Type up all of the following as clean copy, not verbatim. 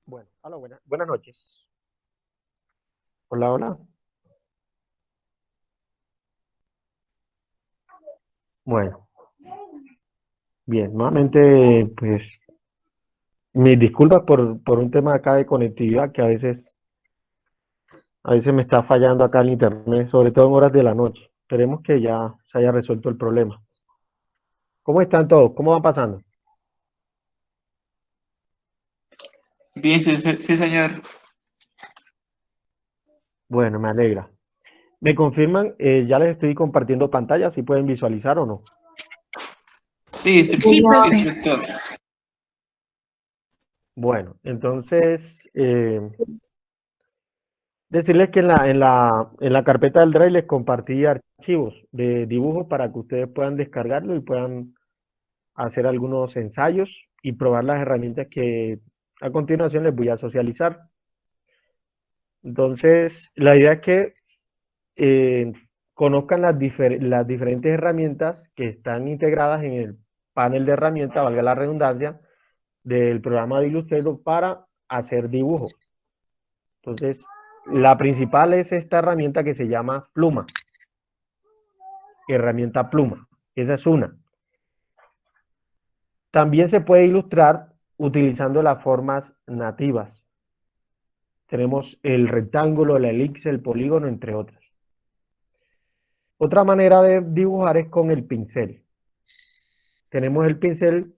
Bueno, hola, buenas noches. Hola, hola. Bueno, bien, nuevamente, pues, mis disculpas por un tema acá de conectividad que a veces me está fallando acá el internet, sobre todo en horas de la noche. Esperemos que ya se haya resuelto el problema. ¿Cómo están todos? ¿Cómo van pasando? Bien, sí, sí, señor. Bueno, me alegra. ¿Me confirman? Ya les estoy compartiendo pantalla, si pueden visualizar o no. Sí, sí, Sí, profe. instructor. Bueno, entonces, decirles que en la carpeta del Drive les compartí archivos de dibujos para que ustedes puedan descargarlo y puedan hacer algunos ensayos y probar las herramientas que a continuación les voy a socializar. Entonces, la idea es que eh, conozcan las diferentes herramientas que están integradas en el panel de herramientas, valga la redundancia, del programa de Illustrator para hacer dibujos. Entonces, la principal es esta herramienta que se llama Pluma. Herramienta Pluma. Esa es una. También se puede ilustrar utilizando las formas nativas. Tenemos el rectángulo, la elipse, el polígono, entre otras. Otra manera de dibujar es con el pincel. Tenemos el pincel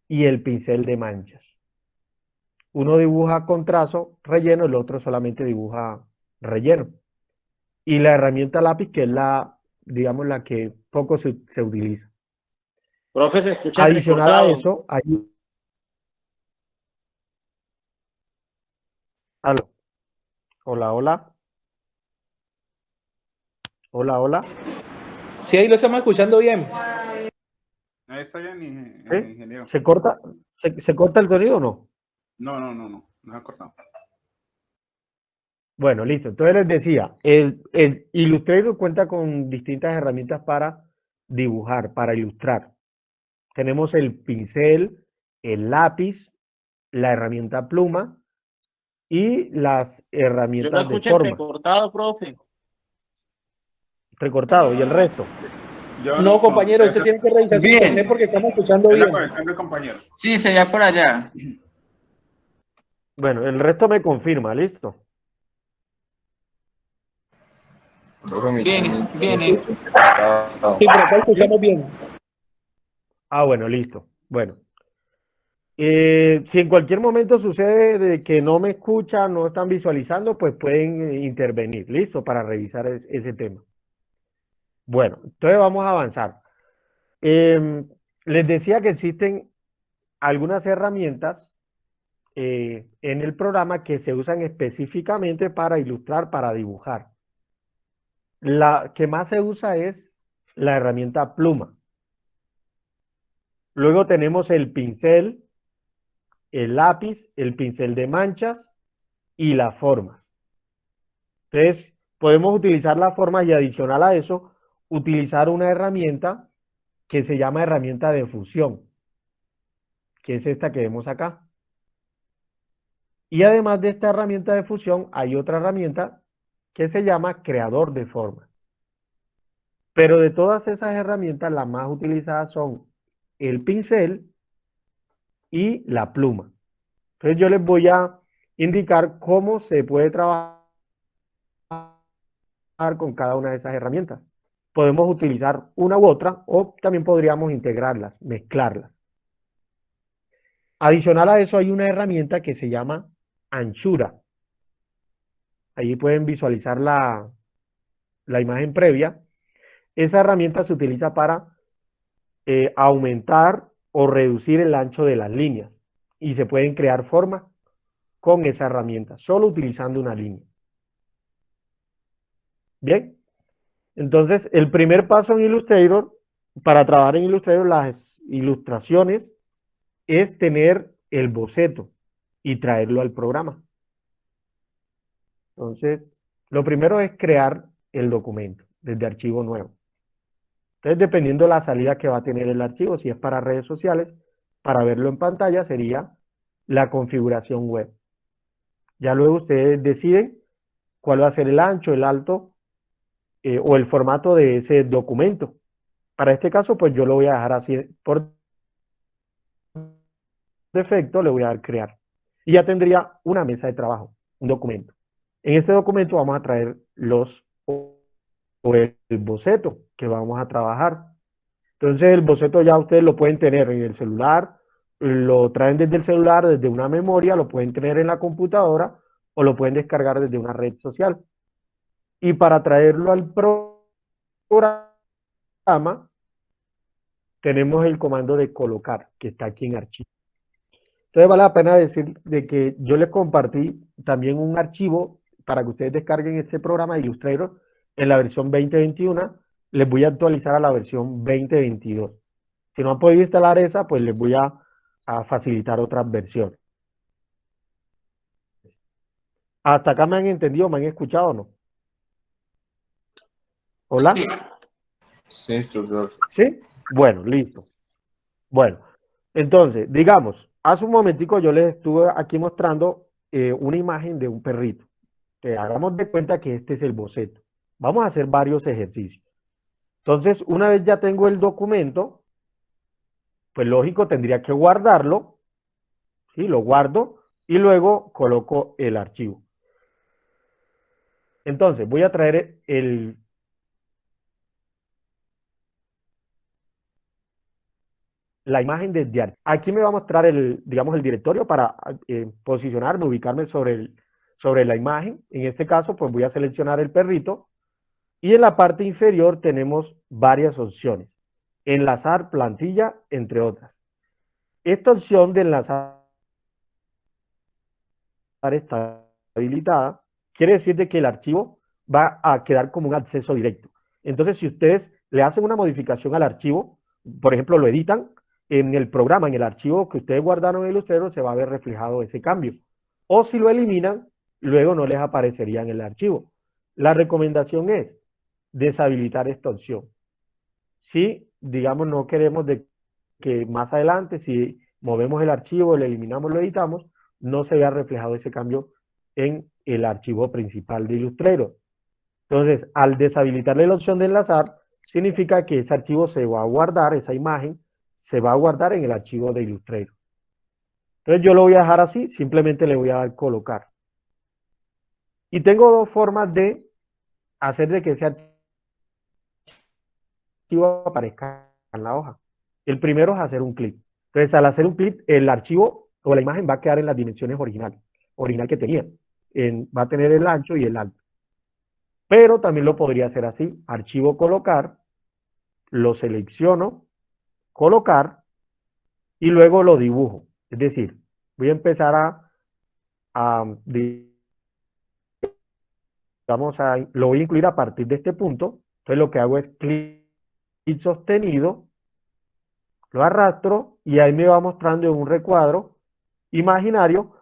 y el pincel de manchas. Uno dibuja con trazo relleno, el otro solamente dibuja relleno. Y la herramienta lápiz, que es digamos, la que poco se utiliza. Profe, se escucha Adicional a recortado. eso, hay... Aló. Hola, hola. Hola, hola. Sí, ahí lo estamos escuchando bien. Ahí está bien, ¿Sí? ingeniero. ¿Se corta el sonido o no? No ha cortado. Bueno, listo. Entonces les decía, el Illustrator cuenta con distintas herramientas para dibujar, para ilustrar. Tenemos el pincel, el lápiz, la herramienta pluma y las Yo lo herramientas de escucho forma. recortado, profe. Recortado. ¿Y el resto? No, compañero, usted Esa tiene que revisar su internet Bien. porque estamos escuchando es la bien. conexión del compañero. Sí, sería por allá. Bueno, el resto me confirma, listo. Bien, bien. Sí, por acá ¿Sí? escuchamos bien. Ah, bueno, listo. Bueno. Si en cualquier momento sucede de que no me escuchan, no están visualizando, pues pueden intervenir, listo, para revisar ese tema. Bueno, entonces vamos a avanzar. Les decía que existen algunas herramientas en el programa que se usan específicamente para ilustrar, para dibujar. La que más se usa es la herramienta pluma. Luego tenemos el pincel, el lápiz, el pincel de manchas y las formas. Entonces, podemos utilizar las formas y adicional a eso, utilizar una herramienta que se llama herramienta de fusión, que es esta que vemos acá. Y además de esta herramienta de fusión, hay otra herramienta que se llama creador de formas. Pero de todas esas herramientas, las más utilizadas son el pincel y la pluma. Entonces yo les voy a indicar cómo se puede trabajar con cada una de esas herramientas. Podemos utilizar una u otra o también podríamos integrarlas, mezclarlas. Adicional a eso hay una herramienta que se llama anchura. Allí pueden visualizar la imagen previa. Esa herramienta se utiliza para aumentar o reducir el ancho de las líneas y se pueden crear formas con esa herramienta, solo utilizando una línea. Bien, entonces el primer paso en Illustrator, para trabajar en Illustrator, las ilustraciones, es tener el boceto y traerlo al programa. Entonces, lo primero es crear el documento desde archivo nuevo. Entonces, dependiendo de la salida que va a tener el archivo, si es para redes sociales, para verlo en pantalla sería la configuración web. Ya luego ustedes deciden cuál va a ser el ancho, el alto o el formato de ese documento. Para este caso, pues yo lo voy a dejar así por defecto, le voy a dar crear. Y ya tendría una mesa de trabajo, un documento. En este documento vamos a traer o el boceto que vamos a trabajar. Entonces el boceto ya ustedes lo pueden tener en el celular, lo traen desde el celular, desde una memoria, lo pueden tener en la computadora o lo pueden descargar desde una red social. Y para traerlo al programa, tenemos el comando de colocar, que está aquí en archivo. Entonces vale la pena decir de que yo les compartí también un archivo para que ustedes descarguen este programa de Illustrator en la versión 2021. Les voy a actualizar a la versión 2022. Si no han podido instalar esa, pues les voy a facilitar otras versiones. ¿Hasta acá me han entendido? ¿Me han escuchado o no? ¿Hola? Sí. Sí, instructor. ¿Sí? Bueno, listo. Bueno, entonces, digamos, hace un momentico yo les estuve aquí mostrando una imagen de un perrito. Hagamos de cuenta que este es el boceto. Vamos a hacer varios ejercicios. Entonces, una vez ya tengo el documento, pues lógico, tendría que guardarlo. ¿Sí? Lo guardo y luego coloco el archivo. Entonces, voy a traer la imagen desde archivo. Aquí me va a mostrar digamos, el directorio para posicionarme, ubicarme sobre la imagen. En este caso, pues voy a seleccionar el perrito. Y en la parte inferior tenemos varias opciones. Enlazar plantilla, entre otras. Esta opción de enlazar está habilitada. Quiere decir de que el archivo va a quedar como un acceso directo. Entonces, si ustedes le hacen una modificación al archivo, por ejemplo, lo editan, en el programa, en el archivo que ustedes guardaron en Illustrator, se va a ver reflejado ese cambio. O si lo eliminan, luego no les aparecería en el archivo. La recomendación es deshabilitar esta opción. Si, digamos, no queremos que más adelante, si movemos el archivo, lo eliminamos, lo editamos, no se vea reflejado ese cambio en el archivo principal de Illustrator. Entonces, al deshabilitarle la opción de enlazar, significa que ese archivo se va a guardar, esa imagen se va a guardar en el archivo de Illustrator. Entonces yo lo voy a dejar así, simplemente le voy a dar colocar. Y tengo dos formas de hacer de que ese archivo aparezca en la hoja. El primero es hacer un clic. Entonces, al hacer un clic, el archivo o la imagen va a quedar en las dimensiones original que tenía. Va a tener el ancho y el alto. Pero también lo podría hacer así, archivo colocar, lo selecciono, colocar, y luego lo dibujo. Es decir, voy a empezar lo voy a incluir a partir de este punto. Entonces lo que hago es clic sostenido, lo arrastro y ahí me va mostrando en un recuadro imaginario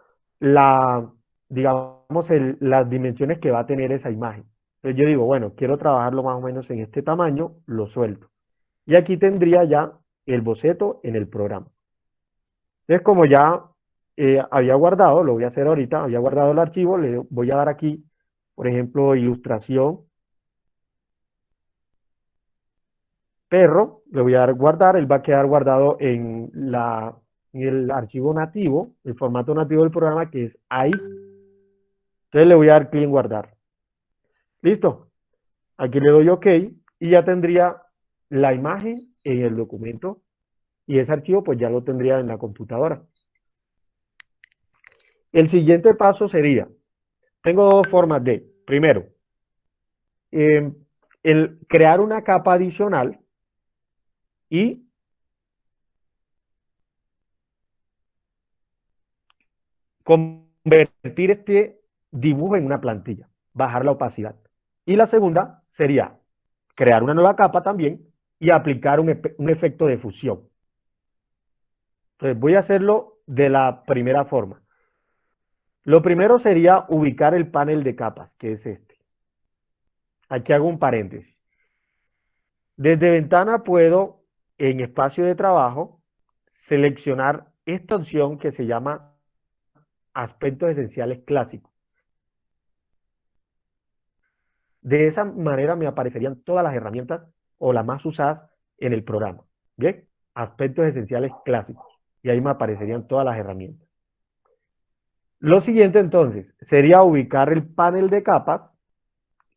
digamos, las dimensiones que va a tener esa imagen. Entonces yo digo, bueno, quiero trabajarlo más o menos en este tamaño, lo suelto. Y aquí tendría ya el boceto en el programa. Entonces, como ya había guardado, lo voy a hacer ahorita, había guardado el archivo, le voy a dar aquí, por ejemplo, ilustración, perro, le voy a dar guardar, él va a quedar guardado en el archivo nativo, el formato nativo del programa, que es ahí. Entonces le voy a dar clic en guardar. Listo. Aquí le doy OK y ya tendría la imagen en el documento y ese archivo pues ya lo tendría en la computadora. El siguiente paso sería, tengo dos formas de, primero, el crear una capa adicional y convertir este dibujo en una plantilla, bajar la opacidad. Y la segunda sería crear una nueva capa también y aplicar un efecto de fusión. Entonces voy a hacerlo de la primera forma. Lo primero sería ubicar el panel de capas, que es este. Aquí hago un paréntesis. Desde ventana puedo, en espacio de trabajo, seleccionar esta opción que se llama aspectos esenciales clásicos. De esa manera me aparecerían todas las herramientas o las más usadas en el programa. Bien, aspectos esenciales clásicos. Y ahí me aparecerían todas las herramientas. Lo siguiente entonces sería ubicar el panel de capas,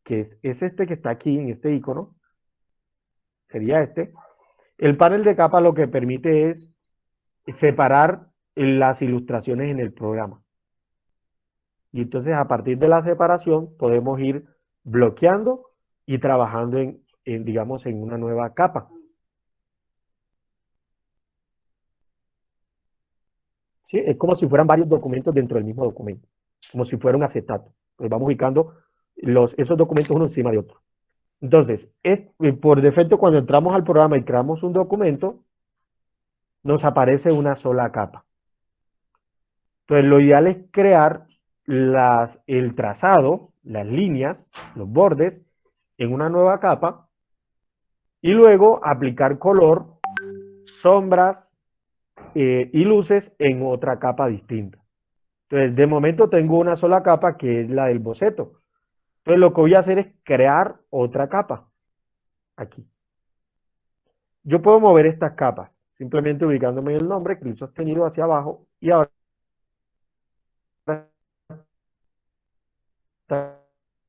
que es este que está aquí en este icono. Sería este. El panel de capas lo que permite es separar las ilustraciones en el programa. Y entonces a partir de la separación podemos ir bloqueando y trabajando digamos, en una nueva capa. ¿Sí? Es como si fueran varios documentos dentro del mismo documento, como si fuera un acetato. Pues vamos ubicando esos documentos uno encima de otro. Entonces, por defecto, cuando entramos al programa y creamos un documento, nos aparece una sola capa. Entonces, lo ideal es crear el trazado, las líneas, los bordes, en una nueva capa y luego aplicar color, sombras y luces en otra capa distinta. Entonces, de momento tengo una sola capa que es la del boceto. Entonces, lo que voy a hacer es crear otra capa. Aquí. Yo puedo mover estas capas, simplemente ubicándome en el nombre, clic sostenido hacia abajo y ahora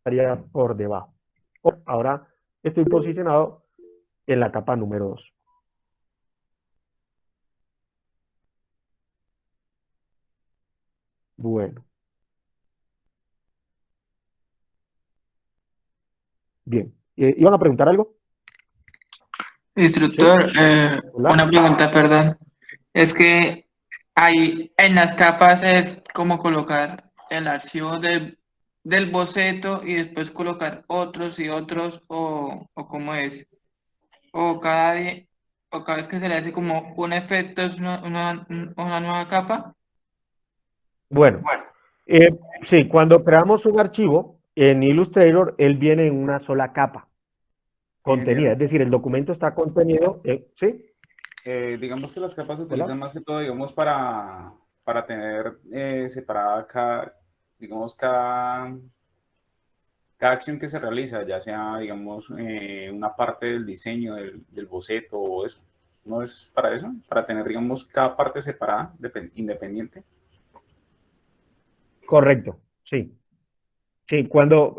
estaría por debajo. Ahora estoy posicionado en la capa número 2. Bueno. Bien. ¿Iban a preguntar algo? Instructor, Hola. una pregunta, perdón. Es que ahí en las capas es como colocar el archivo del boceto y después colocar otros y otros, o cómo es. O o cada vez que se le hace como un efecto es una nueva capa. Bueno, sí, cuando creamos un archivo en Illustrator, él viene en una sola capa contenida, es decir, el documento está contenido, ¿sí? Digamos que las capas se Hola. utilizan más que todo, digamos, para tener separada cada acción que se realiza, ya sea, digamos, una parte del diseño, del boceto o eso. ¿No es para eso? Para tener, digamos, cada parte separada, independiente. Correcto, sí. Sí, cuando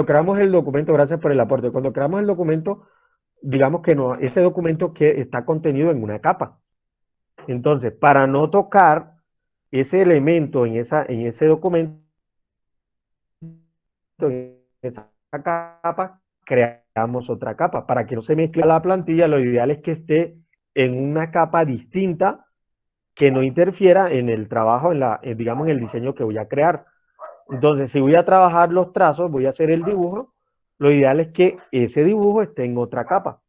creamos el documento, gracias por el aporte, cuando creamos el documento, digamos que no, ese documento que está contenido en una capa. Entonces, para no tocar ese elemento en ese documento, en esa capa, creamos otra capa. Para que no se mezcle la plantilla, lo ideal es que esté en una capa distinta que no interfiera en el trabajo, digamos, en el diseño que voy a crear. Entonces, si voy a trabajar los trazos, voy a hacer el dibujo, lo ideal es que ese dibujo esté en otra capa.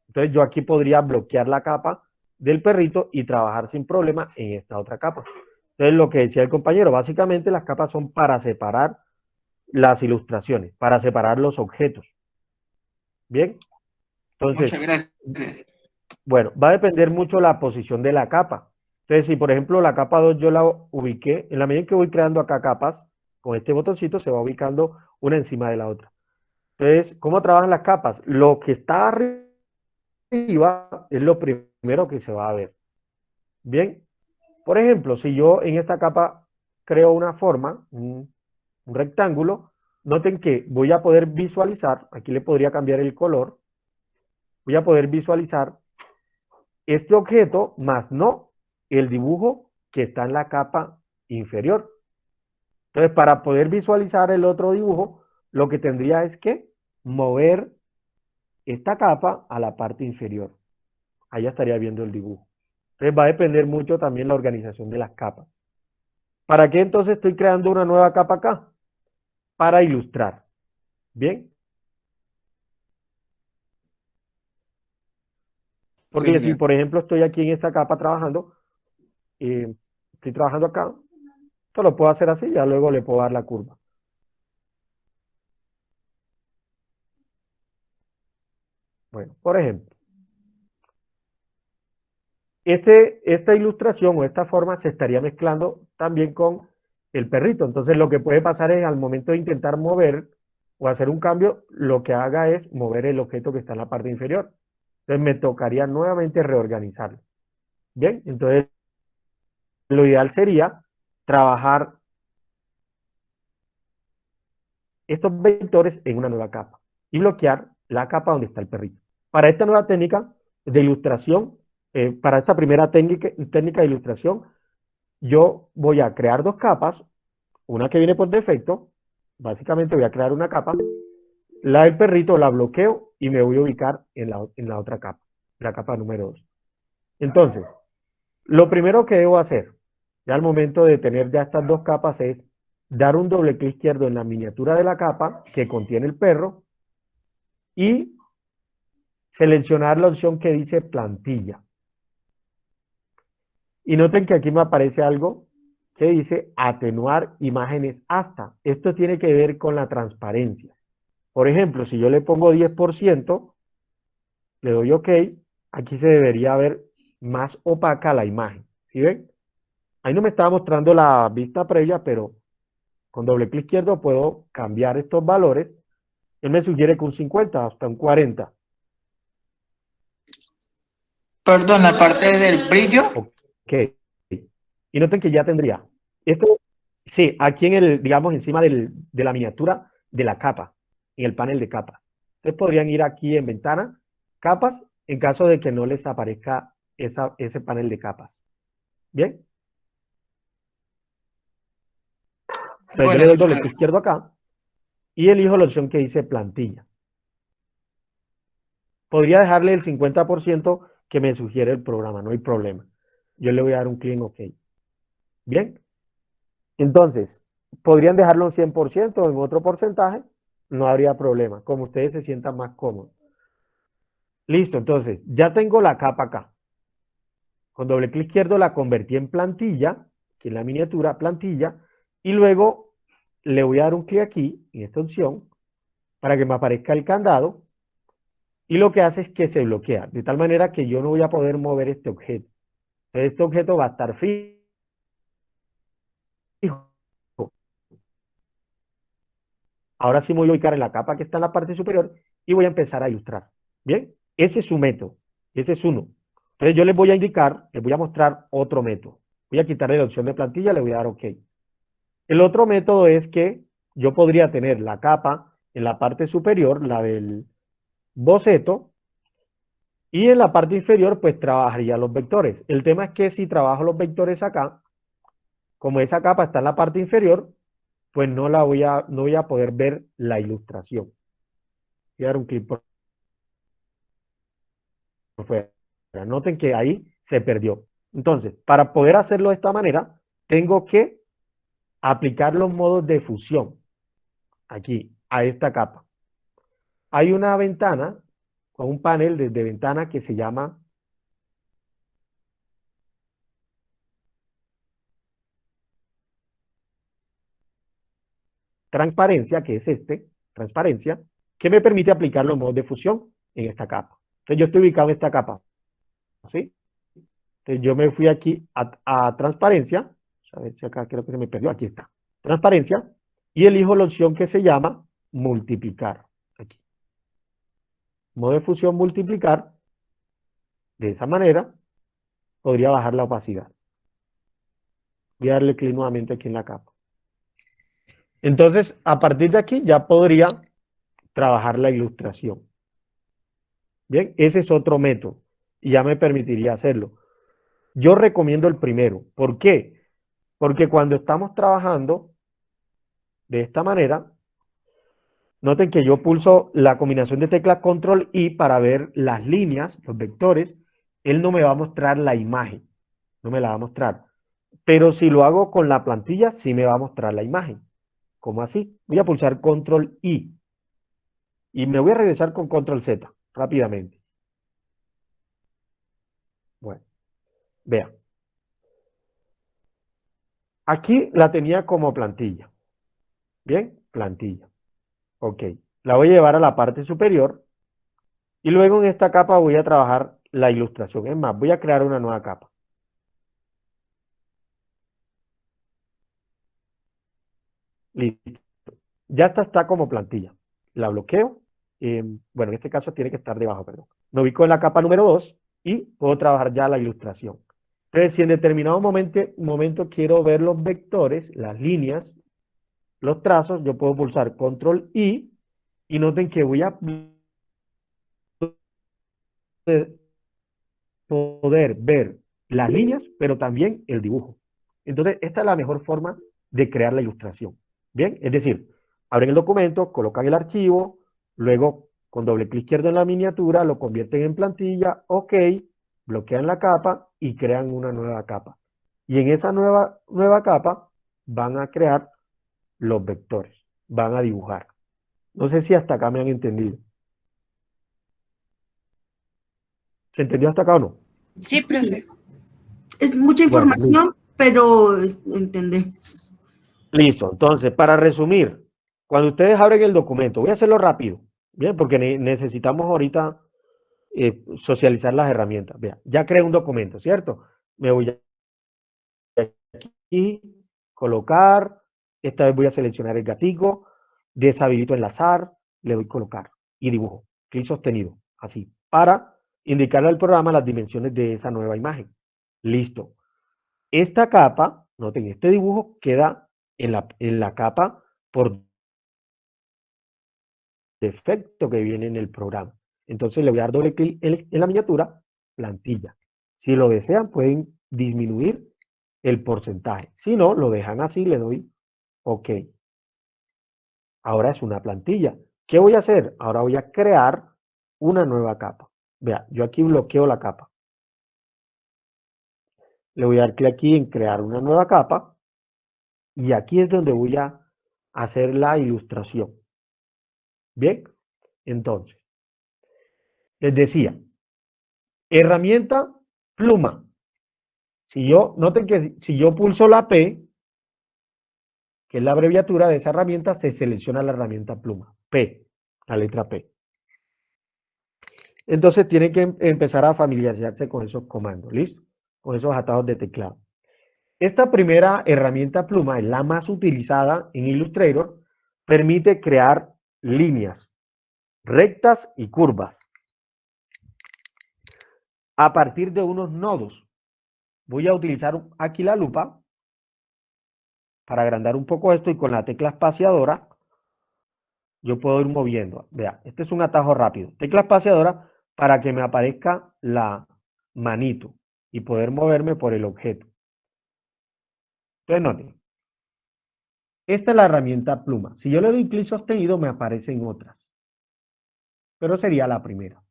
Entonces, yo aquí podría bloquear la capa del perrito y trabajar sin problema en esta otra capa. Entonces, lo que decía el compañero, básicamente las capas son para separar las ilustraciones, para separar los objetos. Bien, entonces, Muchas gracias. bueno, va a depender mucho la posición de la capa. Entonces, si por ejemplo la capa 2 yo la ubiqué, en la medida en que voy creando acá capas, con este botoncito se va ubicando una encima de la otra. Entonces, ¿cómo trabajan las capas? Lo que está arriba es lo primero que se va a ver. Bien, por ejemplo, si yo en esta capa creo una forma, un rectángulo, noten que voy a poder visualizar, aquí le podría cambiar el color, voy a poder visualizar este objeto más no el dibujo que está en la capa inferior. Entonces, para poder visualizar el otro dibujo, lo que tendría es que mover esta capa a la parte inferior. Ahí estaría viendo el dibujo. Entonces, va a depender mucho también la organización de las capas. ¿Para qué entonces estoy creando una nueva capa acá? Para ilustrar. ¿Bien? Porque si, por ejemplo, estoy aquí en esta capa trabajando, estoy trabajando acá, esto lo puedo hacer así, ya luego le puedo dar la curva. Bueno, por ejemplo, esta ilustración o esta forma se estaría mezclando también con el perrito. Entonces lo que puede pasar es al momento de intentar mover o hacer un cambio, lo que haga es mover el objeto que está en la parte inferior. Entonces me tocaría nuevamente reorganizarlo. Bien, entonces lo ideal sería trabajar estos vectores en una nueva capa y bloquear la capa donde está el perrito. Para esta nueva técnica de ilustración, para esta primera técnica de ilustración, yo voy a crear dos capas, una que viene por defecto, básicamente voy a crear una capa, la del perrito la bloqueo y me voy a ubicar en la otra capa, la capa número 2. Entonces, lo primero que debo hacer, ya al momento de tener ya estas dos capas, es dar un doble clic izquierdo en la miniatura de la capa que contiene el perro y seleccionar la opción que dice plantilla. Y noten que aquí me aparece algo que dice atenuar imágenes hasta. Esto tiene que ver con la transparencia. Por ejemplo, si yo le pongo 10%, le doy OK, aquí se debería ver más opaca la imagen. ¿Sí ven? Ahí no me estaba mostrando la vista previa, pero con doble clic izquierdo puedo cambiar estos valores. Él me sugiere que un 50 hasta un 40. Perdón, la parte del brillo. Ok. Y noten que ya tendría. Esto, sí, aquí en el, digamos, encima de la miniatura de la capa, en el panel de capas. Ustedes podrían ir aquí en ventana, capas, en caso de que no les aparezca ese panel de capas. ¿Bien? Entonces yo Bueno, le doy doble clic izquierdo acá y elijo la opción que dice plantilla. Podría dejarle el 50% que me sugiere el programa, no hay problema. Yo le voy a dar un clic en OK. Bien. Entonces, podrían dejarlo en 100% o en otro porcentaje, no habría problema, como ustedes se sientan más cómodos. Listo, entonces, ya tengo la capa acá. Con doble clic izquierdo la convertí en plantilla, aquí en la miniatura, plantilla, y luego le voy a dar un clic aquí, en esta opción, para que me aparezca el candado, y lo que hace es que se bloquea, de tal manera que yo no voy a poder mover este objeto. Entonces, este objeto va a estar fijo. Ahora sí me voy a ubicar en la capa que está en la parte superior y voy a empezar a ilustrar. Bien, ese es su método, ese es uno. Entonces yo les voy a indicar, les voy a mostrar otro método. Voy a quitarle la opción de plantilla, le voy a dar OK. El otro método es que yo podría tener la capa en la parte superior, la del boceto, y en la parte inferior pues trabajaría los vectores. El tema es que si trabajo los vectores acá, como esa capa está en la parte inferior, pues no voy a poder ver la ilustración. Voy a dar un clic por fuera. Noten que ahí se perdió. Entonces, para poder hacerlo de esta manera, tengo que aplicar los modos de fusión aquí, a esta capa. Hay una ventana, o un panel desde ventana que se llama transparencia, que es transparencia, que me permite aplicar los modos de fusión en esta capa. Entonces yo estoy ubicado en esta capa, ¿sí? Entonces yo me fui aquí a transparencia, a ver si acá creo que se me perdió, aquí está, transparencia, y elijo la opción que se llama multiplicar, aquí. Modo de fusión multiplicar, de esa manera podría bajar la opacidad. Voy a darle clic nuevamente aquí en la capa. Entonces, a partir de aquí ya podría trabajar la ilustración. Bien, ese es otro método y ya me permitiría hacerlo. Yo recomiendo el primero. ¿Por qué? Porque cuando estamos trabajando de esta manera, noten que yo pulso la combinación de teclas Control I para ver las líneas, los vectores. Él no me va a mostrar la imagen, no me la va a mostrar. Pero si lo hago con la plantilla, sí me va a mostrar la imagen. ¿Cómo así? Voy a pulsar Control I y me voy a regresar con Control Z rápidamente. Bueno, vean. Aquí la tenía como plantilla. Bien, plantilla. Ok, la voy a llevar a la parte superior y luego en esta capa voy a trabajar la ilustración. Es más, voy a crear una nueva capa. Listo. Ya está como plantilla. La bloqueo. Bueno, en este caso tiene que estar debajo, perdón. Me ubico en la capa número 2 y puedo trabajar ya la ilustración. Entonces, si en determinado momento quiero ver los vectores, las líneas, los trazos, yo puedo pulsar Control I y noten que voy a poder ver las líneas, pero también el dibujo. Entonces, esta es la mejor forma de crear la ilustración. Bien, es decir, abren el documento, colocan el archivo, luego con doble clic izquierdo en la miniatura lo convierten en plantilla, OK, bloquean la capa y crean una nueva capa. Y en esa nueva capa van a crear los vectores, van a dibujar. No sé si hasta acá me han entendido. ¿Se entendió hasta acá o no? Sí, profe. Es mucha Bueno, información, pero entendemos. listo. Entonces, para resumir, cuando ustedes abren el documento, voy a hacerlo rápido, bien, porque necesitamos ahorita socializar las herramientas. Vea, ya creé un documento, ¿cierto? Me voy aquí, colocar, esta vez voy a seleccionar el gatico, deshabilito enlazar, le doy colocar y dibujo, clic sostenido, así, para indicarle al programa las dimensiones de esa nueva imagen. Listo. Esta capa, noten, este dibujo queda en la capa por defecto que viene en el programa. Entonces le voy a dar doble clic en la miniatura, plantilla. Si lo desean, pueden disminuir el porcentaje. Si no, lo dejan así, le doy OK. Ahora es una plantilla. ¿Qué voy a hacer? Ahora voy a crear una nueva capa. Vea, yo aquí bloqueo la capa. Le voy a dar clic aquí en crear una nueva capa. Y aquí es donde voy a hacer la ilustración. Bien, entonces, les decía, herramienta pluma. Noten que si yo pulso la P, que es la abreviatura de esa herramienta, se selecciona la herramienta pluma. P, la letra P. Entonces tienen que empezar a familiarizarse con esos comandos, ¿listo? Con esos atados de teclado. Esta primera herramienta pluma es la más utilizada en Illustrator, permite crear líneas rectas y curvas a partir de unos nodos. Voy a utilizar aquí la lupa para agrandar un poco esto y con la tecla espaciadora yo puedo ir moviendo. Vea, este es un atajo rápido. Tecla espaciadora para que me aparezca la manito y poder moverme por el objeto. Entonces noten, esta es la herramienta pluma. Si yo le doy clic sostenido me aparecen otras, pero sería la primera.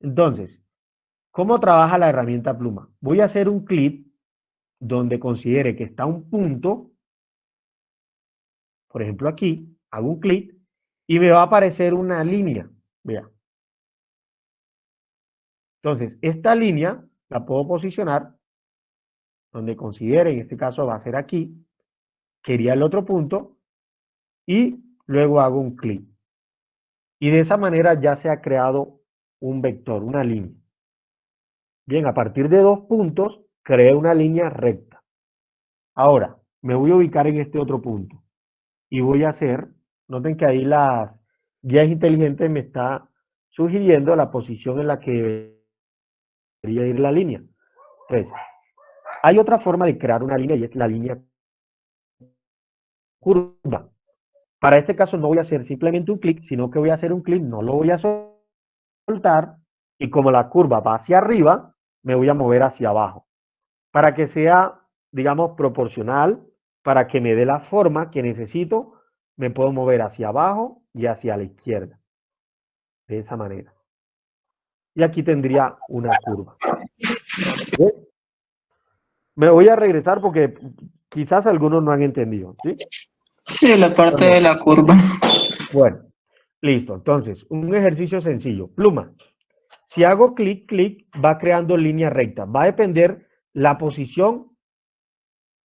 Entonces, ¿cómo trabaja la herramienta pluma? Voy a hacer un clic donde considere que está un punto, por ejemplo aquí, hago un clic y me va a aparecer una línea. Vea. Entonces, esta línea la puedo posicionar donde considere, en este caso va a ser aquí, quería el otro punto y luego hago un clic. Y de esa manera ya se ha creado un vector, una línea. Bien, a partir de 2 puntos, creé una línea recta. Ahora, me voy a ubicar en este otro punto y voy a hacer, noten que ahí las guías inteligentes me está sugiriendo la posición en la que debería ir la línea. Entonces, hay otra forma de crear una línea y es la línea curva. Para este caso no voy a hacer simplemente un clic, sino que voy a hacer un clic, no lo voy a soltar y como la curva va hacia arriba, me voy a mover hacia abajo. Para que sea, digamos, proporcional, para que me dé la forma que necesito, me puedo mover hacia abajo y hacia la izquierda. De esa manera. Y aquí tendría una curva. ¿Sí? Me voy a regresar porque quizás algunos no han entendido. ¿Sí? Sí, la parte de la curva. Bueno, listo. Entonces, un ejercicio sencillo. Pluma. Si hago clic, clic, va creando línea recta. Va a depender la posición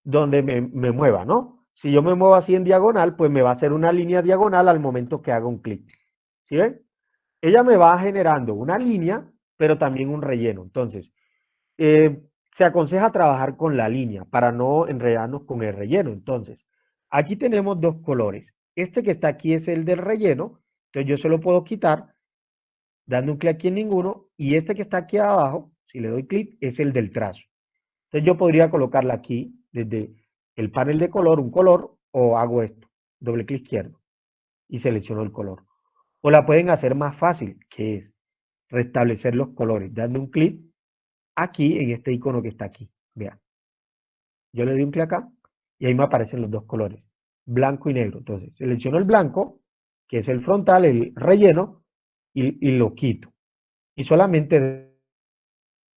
donde me mueva, ¿no? Si yo me muevo así en diagonal, pues me va a hacer una línea diagonal al momento que haga un clic. ¿Sí ven? Ella me va generando una línea, pero también un relleno. Entonces, se aconseja trabajar con la línea para no enredarnos con el relleno. Entonces, Aquí tenemos dos colores. Este que está aquí es el del relleno, entonces yo se lo puedo quitar dando un clic aquí en ninguno, y este que está aquí abajo, si le doy clic, es el del trazo. Entonces yo podría colocarla aquí desde el panel de color, un color, o hago esto, doble clic izquierdo, y selecciono el color. O la pueden hacer más fácil, que es restablecer los colores, dando un clic aquí en este icono que está aquí. Vean. Yo le doy un clic acá y ahí me aparecen los dos colores, blanco y negro. Entonces, selecciono el blanco, que es el frontal, el relleno, y lo quito. Y solamente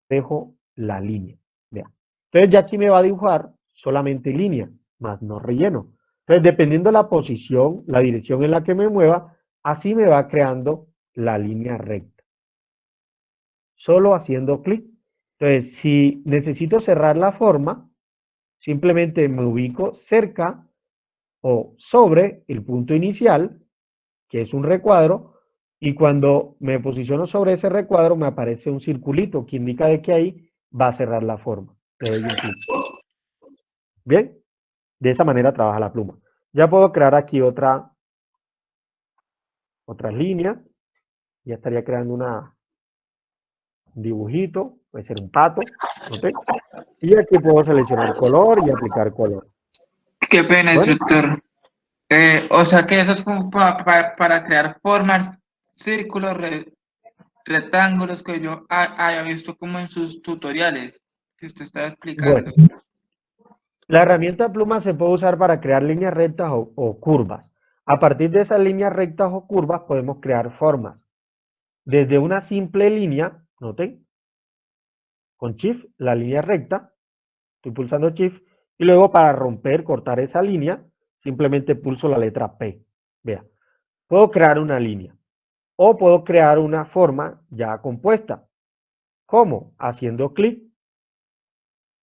dejo la línea. Vean. Entonces, ya aquí me va a dibujar solamente línea, más no relleno. Entonces, dependiendo de la posición, la dirección en la que me mueva, así me va creando la línea recta. Solo haciendo clic. Entonces, si necesito cerrar la forma, simplemente me ubico cerca o sobre el punto inicial, que es un recuadro, y cuando me posiciono sobre ese recuadro me aparece un circulito que indica de que ahí va a cerrar la forma. Le doy un clic. Bien, de esa manera trabaja la pluma. Ya puedo crear aquí otras líneas. Ya estaría creando un dibujito, puede ser un pato. ¿Ok? Y aquí puedo seleccionar color y aplicar color. Qué pena, Bueno, instructor. O sea que eso es como para crear formas, círculos, rectángulos que yo haya visto como en sus tutoriales que usted estaba explicando. bueno. La herramienta pluma se puede usar para crear líneas rectas o curvas. A partir de esas líneas rectas o curvas podemos crear formas. Desde una simple línea, noten, con Shift, la línea recta, estoy pulsando Shift, y luego para romper, cortar esa línea, simplemente pulso la letra P. Vea, puedo crear una línea o puedo crear una forma ya compuesta. ¿Cómo? Haciendo clic,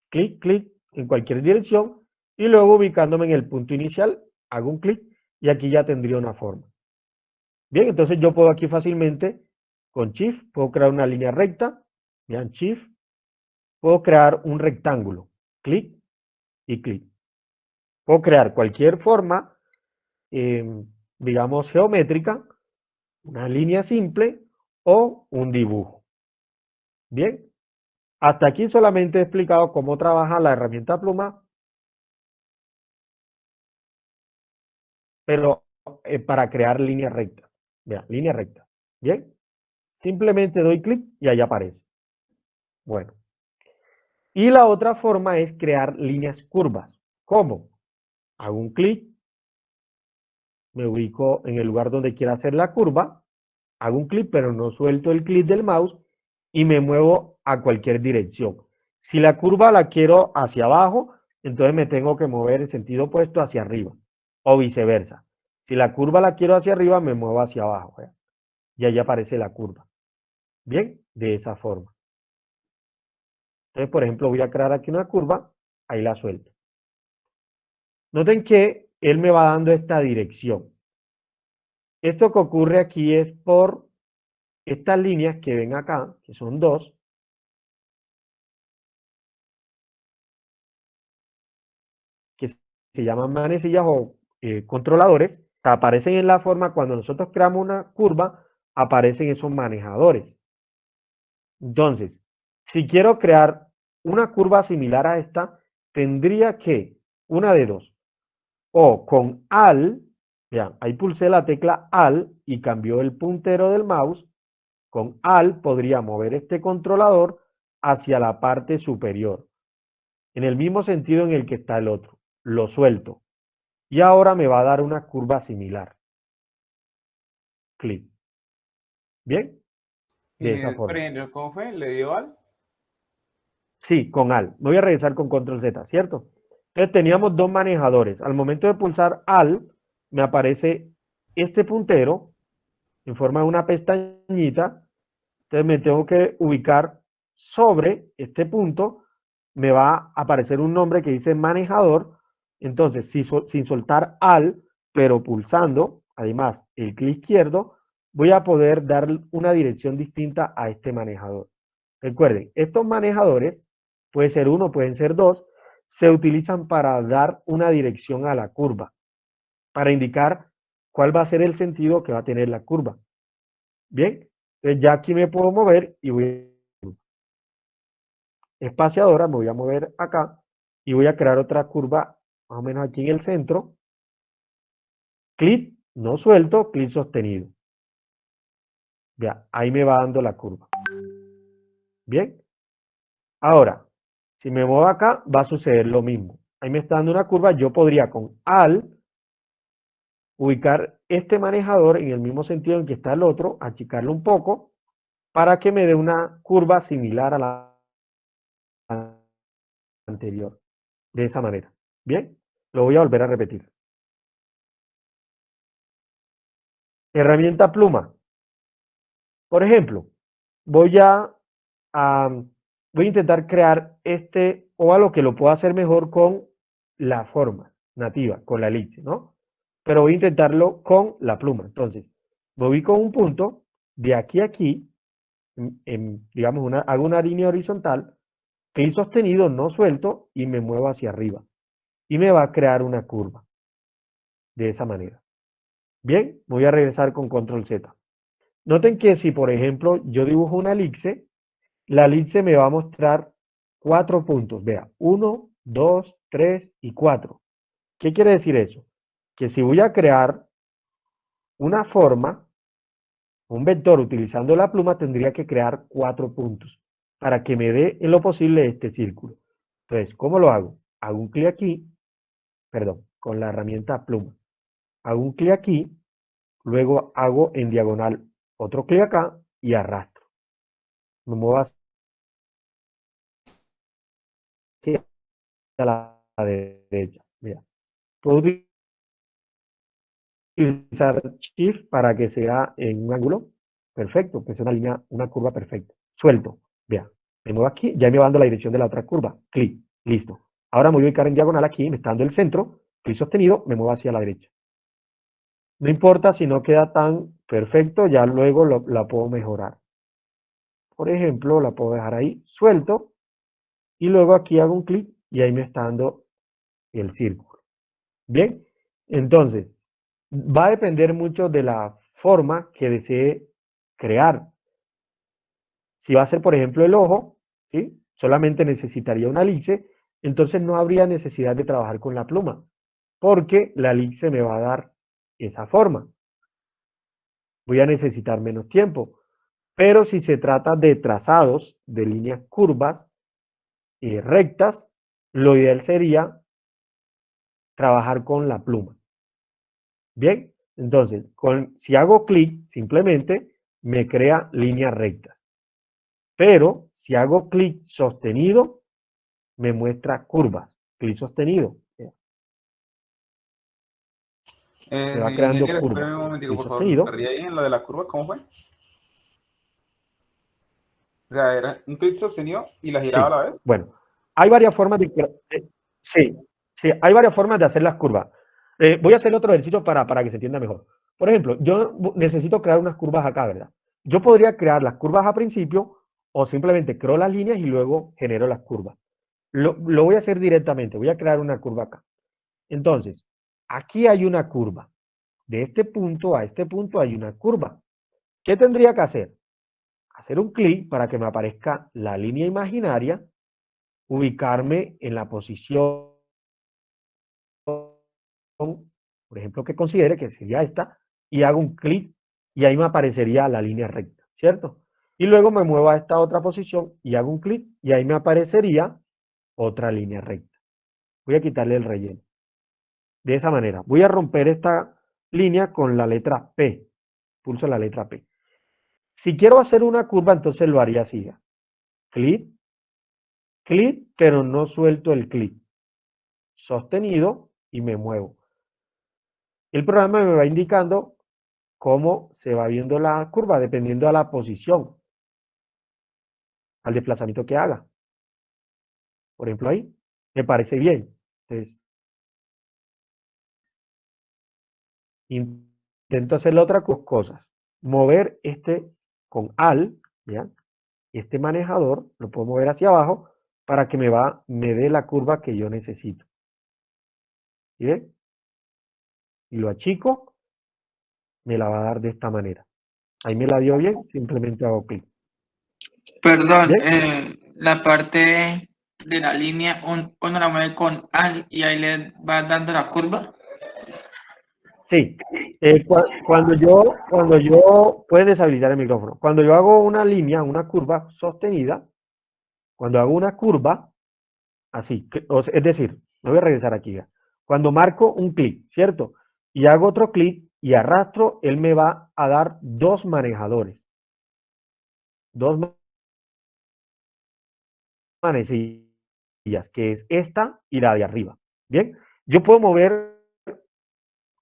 clic, clic en cualquier dirección y luego ubicándome en el punto inicial, hago un clic y aquí ya tendría una forma. Bien, entonces yo puedo aquí fácilmente con Shift, puedo crear una línea recta, vean Shift, puedo crear un rectángulo, clic y clic. Puedo crear cualquier forma, digamos geométrica, una línea simple o un dibujo. Bien, hasta aquí solamente he explicado cómo trabaja la herramienta pluma, pero para crear línea recta. Vean, línea recta. Bien, simplemente doy clic y ahí aparece. Bueno, y la otra forma es crear líneas curvas. ¿Cómo? Hago un clic, me ubico en el lugar donde quiera hacer la curva, hago un clic, pero no suelto el clic del mouse y me muevo a cualquier dirección. Si la curva la quiero hacia abajo, entonces me tengo que mover en sentido opuesto hacia arriba o viceversa. Si la curva la quiero hacia arriba, me muevo hacia abajo. ¿Eh? Y ahí aparece la curva. Bien, de esa forma. Entonces, por ejemplo, voy a crear aquí una curva, ahí la suelto. Noten que él me va dando esta dirección. Esto que ocurre aquí es por estas líneas que ven acá, que son dos, que se llaman manecillas o controladores, que aparecen en la forma cuando nosotros creamos una curva, aparecen esos manejadores. Entonces, si quiero crear una curva similar a esta, tendría que, una de dos, o con Alt, vean, ahí pulsé la tecla Alt y cambió el puntero del mouse, con Alt podría mover este controlador hacia la parte superior, en el mismo sentido en el que está el otro. Lo suelto. Y ahora me va a dar una curva similar. Clic. ¿Bien? De esa Por forma. ejemplo, ¿cómo fue? ¿Le dio al? Sí, con Alt. Me voy a regresar con Control Z, ¿cierto? Entonces teníamos dos manejadores. Al momento de pulsar Alt, me aparece este puntero en forma de una pestañita. Entonces me tengo que ubicar sobre este punto. Me va a aparecer un nombre que dice manejador. Entonces, sin soltar Alt, pero pulsando, además, el clic izquierdo, voy a poder dar una dirección distinta a este manejador. Recuerden, estos manejadores, puede ser uno, pueden ser dos, se utilizan para dar una dirección a la curva. para indicar cuál va a ser el sentido que va a tener la curva. Bien, entonces ya aquí me puedo mover y voy espaciadora, me voy a mover acá y voy a crear otra curva más o menos aquí en el centro. Clic, no suelto, clic sostenido. Ya, ahí me va dando la curva. Bien. Ahora, si me muevo acá, va a suceder lo mismo. Ahí me está dando una curva, yo podría con Alt ubicar este manejador en el mismo sentido en que está el otro, achicarlo un poco, para que me dé una curva similar a la anterior. De esa manera. Bien, lo voy a volver a repetir. Herramienta pluma. Por ejemplo, voy a intentar crear este óvalo que lo puedo hacer mejor con la forma nativa, con la elipse, ¿no? Pero voy a intentarlo con la pluma. Entonces, me ubico un punto, de aquí a aquí, digamos, hago una línea horizontal, clic sostenido, no suelto, y me muevo hacia arriba. Y me va a crear una curva. De esa manera. Bien, voy a regresar con control Z. Noten que si, por ejemplo, yo dibujo una elipse, la elipse me va a mostrar 4 puntos. Vea, 1, 2, 3 y 4. ¿Qué quiere decir eso? Que si voy a crear una forma, un vector utilizando la pluma, tendría que crear 4 puntos para que me dé en lo posible este círculo. Entonces, ¿cómo lo hago? Hago un clic aquí, perdón, con la herramienta pluma. Hago un clic aquí, luego hago en diagonal otro clic acá y arrastro. Me muevo hacia la derecha. Mira, puedo utilizar Shift para que sea en un ángulo perfecto, que sea una línea, una curva perfecta. Suelto, vea, me muevo aquí, ya me va dando la dirección de la otra curva. Clic, listo. Ahora me voy a ubicar en diagonal aquí, me está dando el centro, clic sostenido, me muevo hacia la derecha. No importa si no queda tan perfecto, ya luego la puedo mejorar. Por ejemplo, la puedo dejar ahí, suelto, y luego aquí hago un clic y ahí me está dando el círculo. Bien, entonces, va a depender mucho de la forma que desee crear. Si va a ser, por ejemplo, el ojo, ¿sí? Solamente necesitaría una elipse, entonces no habría necesidad de trabajar con la pluma, porque la elipse me va a dar esa forma. Voy a necesitar menos tiempo. Pero si se trata de trazados, de líneas curvas y rectas, lo ideal sería trabajar con la pluma. Bien, entonces, si hago clic, simplemente me crea líneas rectas. Pero si hago clic sostenido, me muestra curvas. Clic sostenido. Me va creando Ingeniero, curvas. espérame un momentico, Clic por favor, me sostenido. perdí ahí en lo de la curva, ¿cómo fue? O sea, era un clic sostenido y la giraba a Sí. la vez. Bueno, hay varias formas sí, sí, hay varias formas de hacer las curvas. Voy a hacer otro ejercicio para que se entienda mejor. Por ejemplo, yo necesito crear unas curvas acá, ¿verdad? Yo podría crear las curvas a principio o simplemente creo las líneas y luego genero las curvas. Lo voy a hacer directamente. Voy a crear una curva acá. Entonces, aquí hay una curva. De este punto a este punto hay una curva. ¿Qué tendría que hacer? Hacer un clic para que me aparezca la línea imaginaria, ubicarme en la posición, por ejemplo, que considere que sería esta, y hago un clic y ahí me aparecería la línea recta, ¿cierto? Y luego me muevo a esta otra posición y hago un clic y ahí me aparecería otra línea recta. Voy a quitarle el relleno. De esa manera, voy a romper esta línea con la letra P. Pulso la letra P. Si quiero hacer una curva, entonces lo haría así. Clic, clic, pero no suelto el clic. Sostenido y me muevo. El programa me va indicando cómo se va viendo la curva dependiendo a la posición, al desplazamiento que haga. Por ejemplo, ahí me parece bien. Entonces, intento hacerle otras cosas. Mover este con Alt, ¿ya? Este manejador lo puedo mover hacia abajo para que me dé la curva que yo necesito. ¿Sí ven? y lo achico, me la va a dar de esta manera. Ahí me la dio bien, simplemente hago clic. Perdón, Bien. la parte de la línea, uno la mueve con al y ahí le va dando la curva. Sí. Cuando yo, puedes deshabilitar el micrófono. Cuando yo hago una línea, una curva sostenida, cuando hago una curva, así, es decir, me voy a regresar aquí ya. Cuando marco un clic, ¿cierto? Y hago otro clic y arrastro, él me va a dar dos manejadores. Dos manecillas, que es esta y la de arriba. Bien, yo puedo mover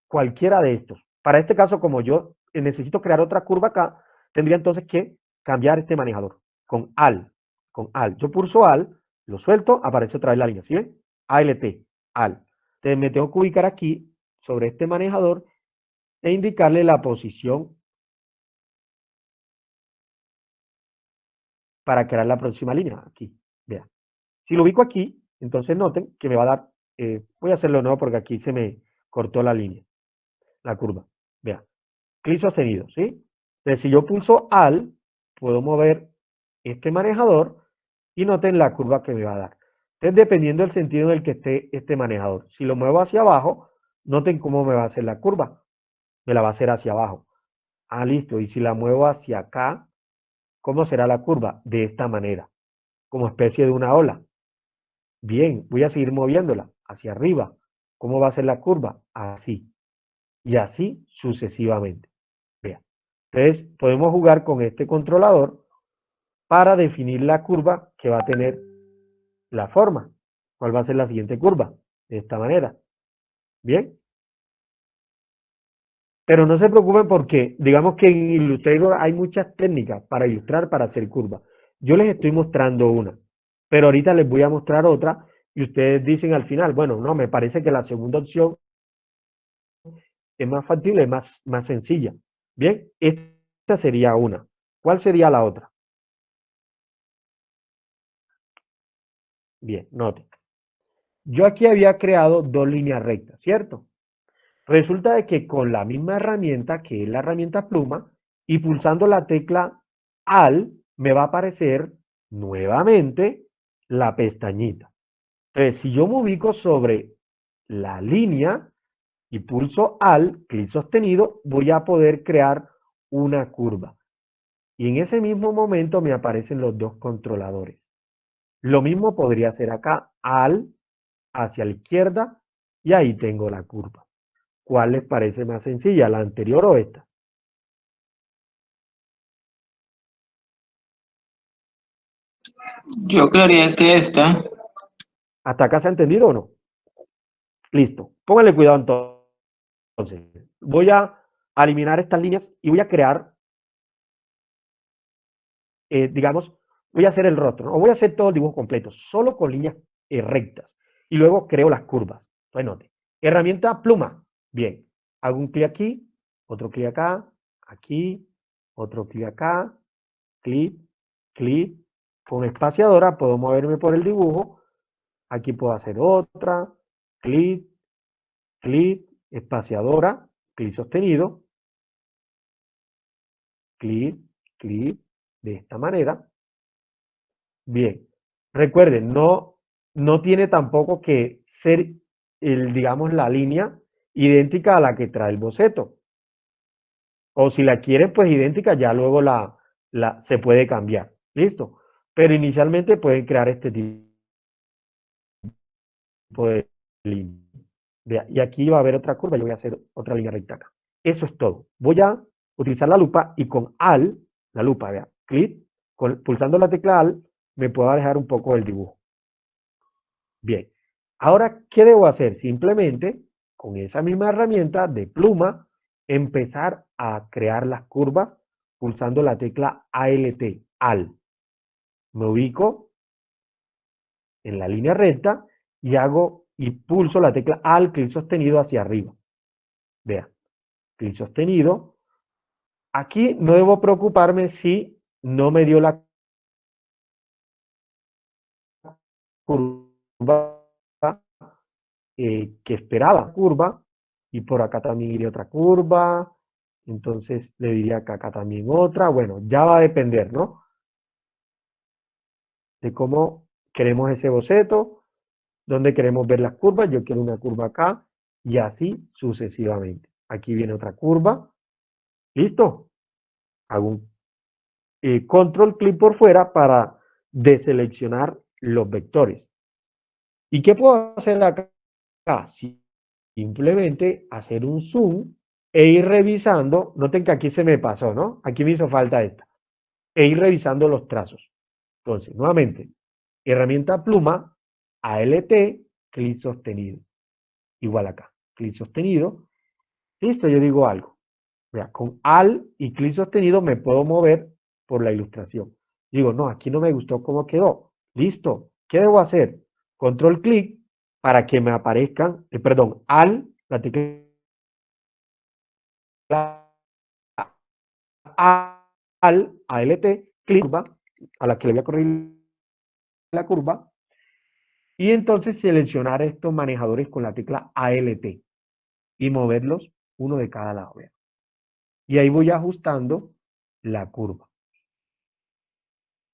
cualquiera de estos. Para este caso, como yo necesito crear otra curva acá, tendría entonces que cambiar este manejador con al. Con al. Yo pulso al, lo suelto, aparece otra vez la línea. ¿Sí ven? ALT, al. Entonces me tengo que ubicar aquí sobre este manejador e indicarle la posición para crear la próxima línea. Aquí, vean. Si lo ubico aquí, entonces noten que me va a dar, voy a hacerlo de nuevo porque aquí se me cortó la línea, la curva. Vean, clic sostenido, ¿sí? Entonces, si yo pulso al, puedo mover este manejador y noten la curva que me va a dar. Entonces, dependiendo del sentido en el que esté este manejador. Si lo muevo hacia abajo, noten cómo me va a hacer la curva. Me la va a hacer hacia abajo. Ah, listo. Y si la muevo hacia acá, ¿cómo será la curva? De esta manera, como especie de una ola. Bien, voy a seguir moviéndola hacia arriba. ¿Cómo va a ser la curva? Así. Y así sucesivamente. Vean. Entonces, podemos jugar con este controlador para definir la curva que va a tener la forma. ¿Cuál va a ser la siguiente curva? De esta manera. Bien. Pero no se preocupen porque, digamos que en Illustrator hay muchas técnicas para ilustrar, para hacer curvas. Yo les estoy mostrando una, pero ahorita les voy a mostrar otra y ustedes dicen al final, bueno, no, me parece que la segunda opción es más factible, es más sencilla. Bien, esta sería una. ¿Cuál sería la otra? Bien, noten. Yo aquí había creado dos líneas rectas, ¿cierto? Resulta de que con la misma herramienta, que es la herramienta pluma, y pulsando la tecla Al, me va a aparecer nuevamente la pestañita. Entonces, si yo me ubico sobre la línea y pulso Al, clic sostenido, voy a poder crear una curva. Y en ese mismo momento me aparecen los dos controladores. Lo mismo podría hacer acá, Al hacia la izquierda, y ahí tengo la curva. ¿Cuál les parece más sencilla, la anterior o esta? Yo creería que esta. ¿Hasta acá se ha entendido o no? Listo. Pónganle cuidado entonces. Voy a eliminar estas líneas y voy a crear, digamos, voy a hacer el rostro, ¿no? O voy a hacer todo el dibujo completo, solo con líneas rectas. Y luego creo las curvas. Entonces, note. Herramienta pluma. Bien. Hago un clic aquí, otro clic acá, aquí, otro clic acá, clic, clic. Con espaciadora puedo moverme por el dibujo. Aquí puedo hacer otra, clic, clic, espaciadora, clic sostenido, clic, clic, de esta manera. Bien, recuerden, no tiene tampoco que ser, digamos, la línea idéntica a la que trae el boceto. O si la quieren, pues idéntica, ya luego se puede cambiar. ¿Listo? Pero inicialmente pueden crear este tipo de línea. Vea, y aquí va a haber otra curva, yo voy a hacer otra línea recta acá. Eso es todo. Voy a utilizar la lupa y con Al, la lupa, vea, clic, pulsando la tecla Al, me puedo alejar un poco del dibujo. Bien. Ahora, ¿qué debo hacer? Simplemente, con esa misma herramienta de pluma, empezar a crear las curvas pulsando la tecla ALT, Al. Me ubico en la línea recta y pulso la tecla Al, clic sostenido hacia arriba. Vea, clic sostenido. Aquí no debo preocuparme si no me dio la curva que esperaba. Curva, y por acá también iría otra curva, entonces le diría que acá también otra, bueno, ya va a depender, ¿no? De cómo queremos ese boceto, dónde queremos ver las curvas, yo quiero una curva acá, y así sucesivamente. Aquí viene otra curva, ¿listo? Hago un control clic por fuera para deseleccionar los vectores. ¿Y qué puedo hacer acá? Simplemente hacer un zoom e ir revisando. Noten que aquí se me pasó, ¿no? Aquí me hizo falta esta. E ir revisando los trazos. Entonces, nuevamente, herramienta pluma, ALT, clic sostenido. Igual acá, clic sostenido. Listo, yo digo algo. Vea, con AL y clic sostenido me puedo mover por la ilustración. Digo, no, aquí no me gustó cómo quedó. Listo, ¿qué debo hacer? Control clic para que me aparezcan, perdón, AL, la tecla AL, ALT, clic curva, a la que le voy a correr la curva, y entonces seleccionar estos manejadores con la tecla ALT y moverlos uno de cada lado. Vean. Y ahí voy ajustando la curva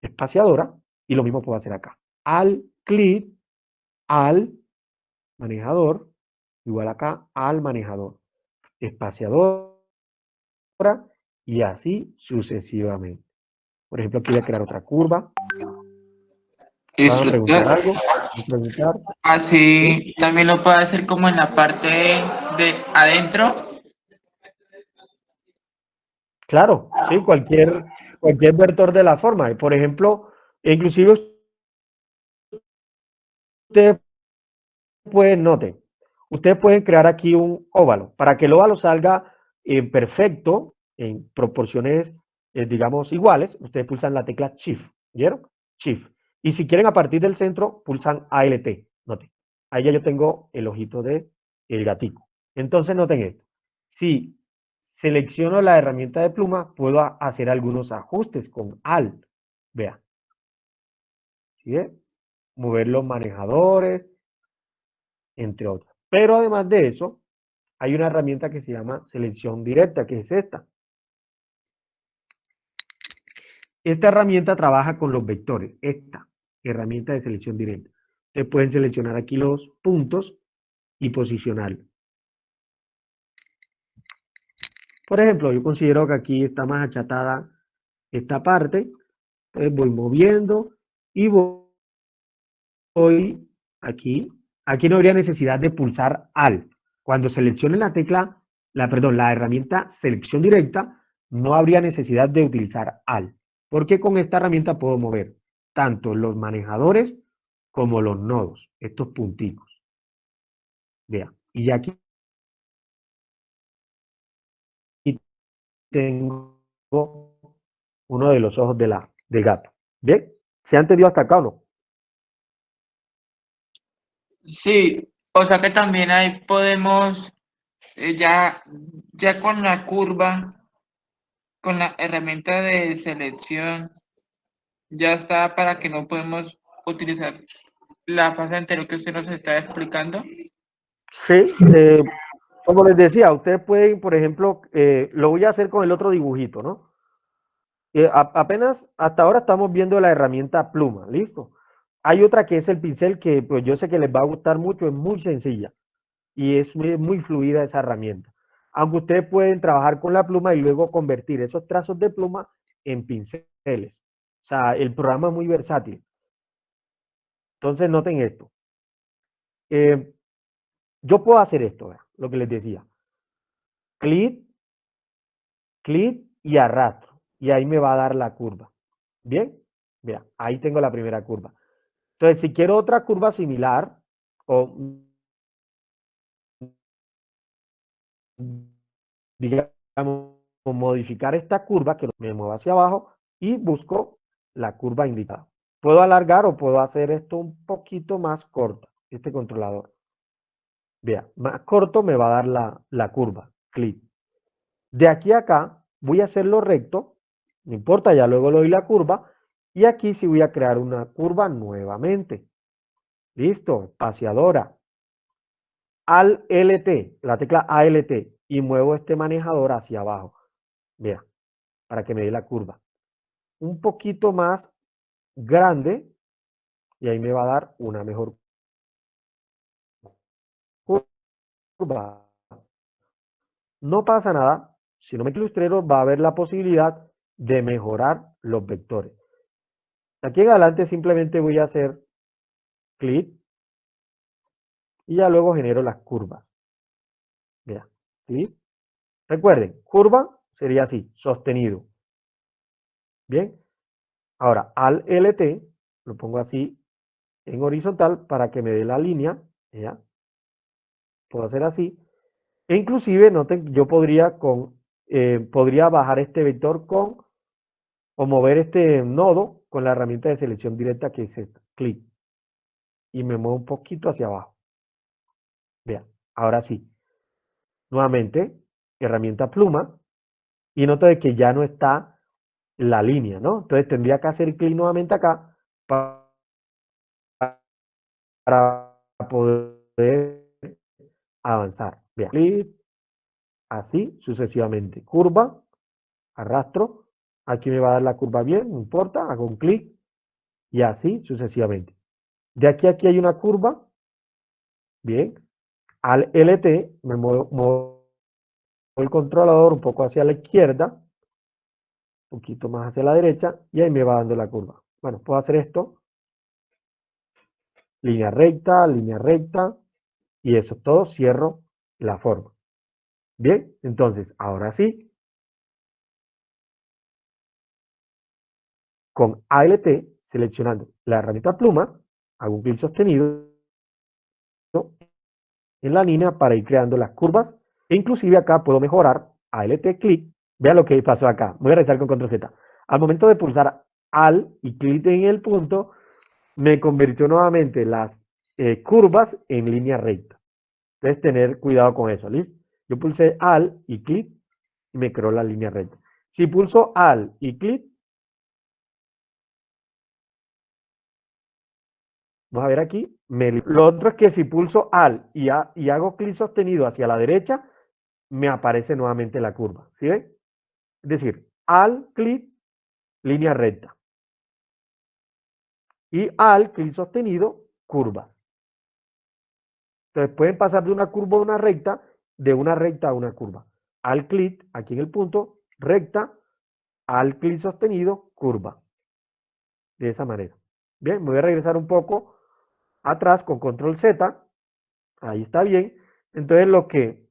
espaciadora, y lo mismo puedo hacer acá. Al clic, al manejador, igual acá, al manejador, espaciadora, y así sucesivamente. Por ejemplo, aquí voy a crear otra curva. ¿Van a preguntar Instructor, algo? ¿Van a preguntar? ¿Sí? así también lo puedo hacer como en la parte de adentro. Claro, sí, cualquier vector de la forma. Por ejemplo, inclusive ustedes ustedes pueden crear aquí un óvalo. Para que el óvalo salga perfecto, en proporciones, digamos, iguales, ustedes pulsan la tecla Shift, ¿vieron? Shift. Y si quieren a partir del centro, pulsan ALT, noten. Ahí ya yo tengo el ojito de el gatico. Entonces noten esto. Si selecciono la herramienta de pluma, puedo hacer algunos ajustes con Alt. Vean. ¿Sí ve? Mover los manejadores, entre otras. Pero además de eso, hay una herramienta que se llama selección directa, que es esta. Esta herramienta trabaja con los vectores, esta herramienta de selección directa. Ustedes pueden seleccionar aquí los puntos y posicionarlos. Por ejemplo, yo considero que aquí está más achatada esta parte, entonces voy moviendo y voy aquí. Aquí no habría necesidad de pulsar Alt. Cuando seleccione la tecla, la herramienta selección directa, no habría necesidad de utilizar Alt, porque con esta herramienta puedo mover tanto los manejadores como los nodos, estos punticos. Vean, y aquí tengo uno de los ojos del gato. ¿Bien? ¿Se ha entendido hasta acá o no? Sí, o sea que también ahí podemos, ya con la curva, con la herramienta de selección, ya está para que no podemos utilizar la fase anterior que usted nos está explicando. Sí, como les decía, ustedes pueden, por ejemplo, lo voy a hacer con el otro dibujito, ¿no? Apenas hasta ahora estamos viendo la herramienta pluma, ¿listo? Hay otra que es el pincel que pues yo sé que les va a gustar mucho, es muy sencilla y es muy fluida esa herramienta. Aunque ustedes pueden trabajar con la pluma y luego convertir esos trazos de pluma en pinceles. O sea, el programa es muy versátil. Entonces noten esto. Yo puedo hacer esto, ¿verdad? Lo que les decía. Clic, clic y arrastro. Y ahí me va a dar la curva. ¿Bien? Mira, ahí tengo la primera curva. Entonces, si quiero otra curva similar, o digamos, modificar esta curva, que me mueva hacia abajo, y busco la curva indicada. Puedo alargar o puedo hacer esto un poquito más corto, este controlador. Vea, más corto me va a dar la curva, clic. De aquí a acá voy a hacerlo recto, no importa, ya luego le doy la curva, y aquí sí voy a crear una curva nuevamente. Listo, espaciadora. al LT, la tecla ALT, y muevo este manejador hacia abajo. Vea, para que me dé la curva. Un poquito más grande, y ahí me va a dar una mejor curva. No pasa nada, si no me Illustrator va a haber la posibilidad de mejorar los vectores. Aquí en adelante simplemente voy a hacer clic y ya luego genero las curvas. Vea, clic. Recuerden, curva sería así, sostenido. Bien, ahora al LT lo pongo así en horizontal para que me dé la línea. ¿Ya? Puedo hacer así. E inclusive, noten, yo podría bajar este vector o mover este nodo con la herramienta de selección directa que es clic. Y me muevo un poquito hacia abajo. Vean, ahora sí. Nuevamente, herramienta pluma. Y noto de que ya no está la línea, ¿no? Entonces tendría que hacer clic nuevamente acá para poder avanzar. Vean, clic, así sucesivamente. Curva, arrastro. Aquí me va a dar la curva bien, no importa, hago un clic y así sucesivamente. De aquí a aquí hay una curva. Bien. Al LT me muevo el controlador un poco hacia la izquierda, un poquito más hacia la derecha, y ahí me va dando la curva. Bueno, puedo hacer esto. Línea recta, y eso todo, cierro la forma. Bien, entonces, ahora sí, con ALT, seleccionando la herramienta pluma, hago un clic sostenido en la línea para ir creando las curvas, e inclusive acá puedo mejorar, ALT clic, vean lo que pasó acá, voy a realizar con control Z. Al momento de pulsar AL y clic en el punto, me convirtió nuevamente las curvas en línea recta. Entonces, tener cuidado con eso, ¿listo? Yo pulsé AL y clic y me creó la línea recta. Si pulso AL y clic, vamos a ver aquí, lo otro es que si pulso AL y hago clic sostenido hacia la derecha, me aparece nuevamente la curva, ¿sí ven? Es decir, AL, clic, línea recta. Y AL, clic sostenido, curvas. Entonces pueden pasar de una curva a una recta, de una recta a una curva. Al clic, aquí en el punto, recta, al clic sostenido, curva. De esa manera. Bien, me voy a regresar un poco atrás con control Z. Ahí está bien. Entonces lo que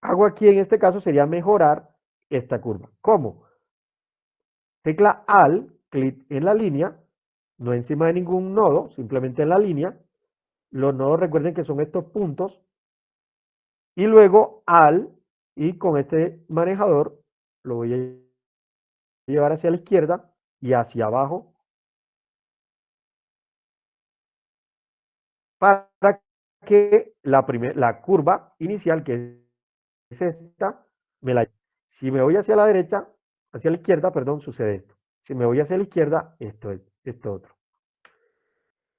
hago aquí en este caso sería mejorar esta curva. ¿Cómo? Tecla AL, clic en la línea, no encima de ningún nodo, simplemente en la línea. Los nodos recuerden que son estos puntos. Y luego AL, y con este manejador lo voy a llevar hacia la izquierda y hacia abajo para que la curva inicial, que es esta, si me voy hacia la derecha, hacia la izquierda, perdón, sucede esto. Si me voy hacia la izquierda, esto otro.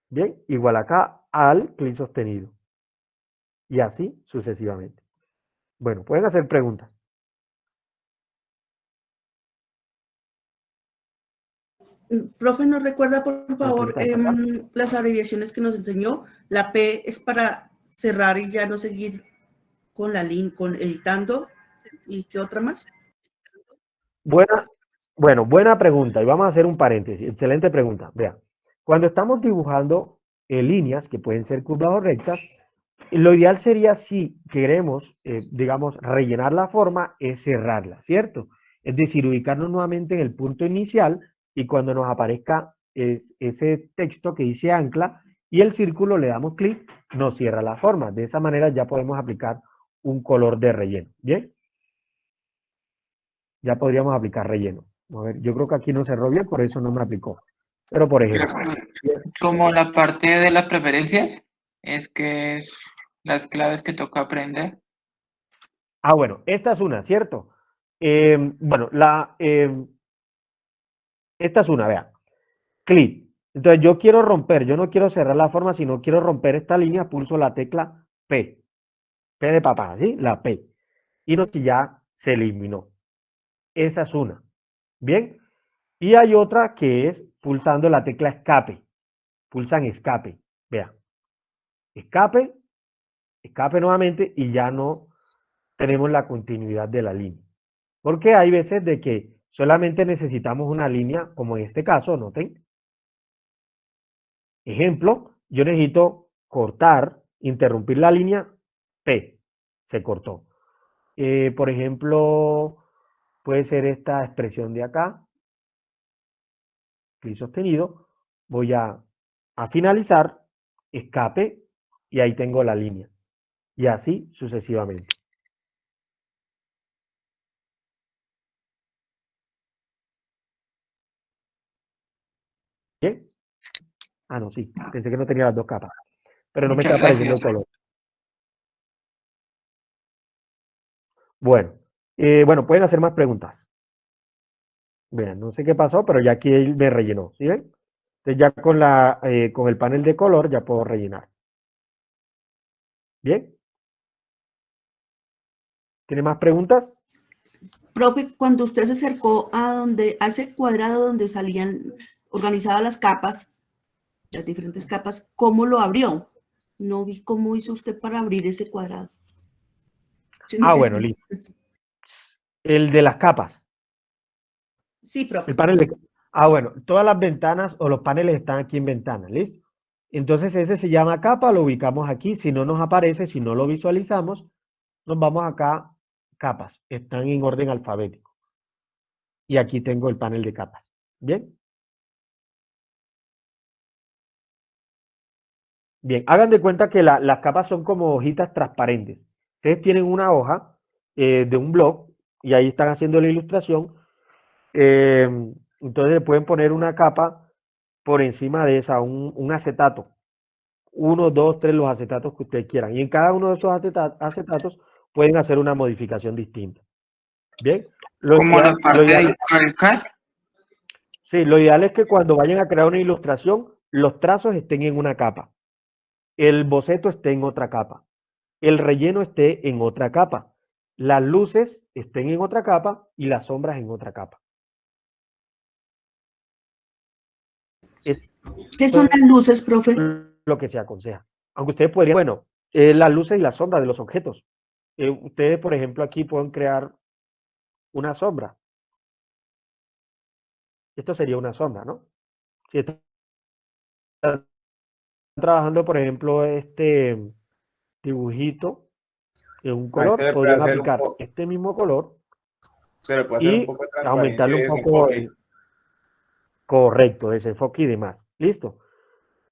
Bien, igual acá al clic sostenido. Y así sucesivamente. Bueno, pueden hacer preguntas. Profe, ¿nos recuerda, por favor, las abreviaciones que nos enseñó? La P es para cerrar y ya no seguir con la línea, con editando. ¿Y qué otra más? Buena pregunta. Y vamos a hacer un paréntesis. Excelente pregunta. Vea, cuando estamos dibujando líneas que pueden ser curvas o rectas, lo ideal sería, si queremos, digamos, rellenar la forma, es cerrarla, ¿cierto? Es decir, ubicarnos nuevamente en el punto inicial y cuando nos aparezca ese texto que dice ancla y el círculo, le damos clic, nos cierra la forma. De esa manera ya podemos aplicar un color de relleno. ¿Bien? Ya podríamos aplicar relleno. A ver, yo creo que aquí no cerró bien, por eso no me aplicó. Pero por ejemplo. Como la parte de las preferencias, es que es las claves que toca aprender. Ah, bueno, esta es una, ¿cierto? Bueno, esta es una, vea. Clic. Entonces yo quiero romper, yo no quiero cerrar la forma, sino quiero romper esta línea, pulso la tecla P. P de papá, ¿sí? La P. Y no, que ya se eliminó. Esa es una. Bien. Y hay otra que es pulsando la tecla escape. Pulsan escape. Vean. Escape, escape nuevamente y ya no tenemos la continuidad de la línea. Porque hay veces de que solamente necesitamos una línea, como en este caso, noten. Ejemplo, yo necesito cortar, interrumpir la línea P. Se cortó. Por ejemplo, puede ser esta expresión de acá. Clic sostenido. Voy a finalizar, escape, y ahí tengo la línea. Y así sucesivamente. ¿Bien? Ah, no, sí. Pensé que no tenía las dos capas. Pero no me Muchas está apareciendo el gracias. color. Bueno, bueno, pueden hacer más preguntas. Vean, no sé qué pasó, pero ya aquí él me rellenó. ¿Sí ven? Entonces ya con el panel de color ya puedo rellenar. ¿Bien? ¿Tiene más preguntas? Profe, cuando usted se acercó a ese cuadrado donde salían organizadas las capas, las diferentes capas, ¿cómo lo abrió? No vi cómo hizo usted para abrir ese cuadrado. Ah, bueno, listo. El de las capas. Sí, profe. El panel de... Ah, bueno, todas las ventanas o los paneles están aquí en ventanas, ¿listo? Entonces ese se llama capa, lo ubicamos aquí. Si no nos aparece, si no lo visualizamos, nos vamos acá, capas. Están en orden alfabético. Y aquí tengo el panel de capas. ¿Bien? Bien, hagan de cuenta que las capas son como hojitas transparentes. Ustedes tienen una hoja de un blog y ahí están haciendo la ilustración. Eh, entonces le pueden poner una capa por encima de esa, un acetato. 1, 2, 3 los acetatos que ustedes quieran. Y en cada uno de esos acetatos pueden hacer una modificación distinta. Bien, Como la parte de calcar. sí, lo ideal es que cuando vayan a crear una ilustración, los trazos estén en una capa, el boceto esté en otra capa, el relleno esté en otra capa, las luces estén en otra capa y las sombras en otra capa. Esto ¿Qué son las luces, profe? es lo que se aconseja. Aunque ustedes podrían, bueno, las luces y las sombras de los objetos. Ustedes, por ejemplo, aquí pueden crear una sombra. Esto sería una sombra, ¿no? Si están trabajando, por ejemplo, este dibujito en un Ahí se color, le puede podrían hacer un aplicar poco, este mismo color se le puede hacer un y poco de transparencia aumentarle y un poco desenfoque. correcto, desenfoque y demás. ¿Listo?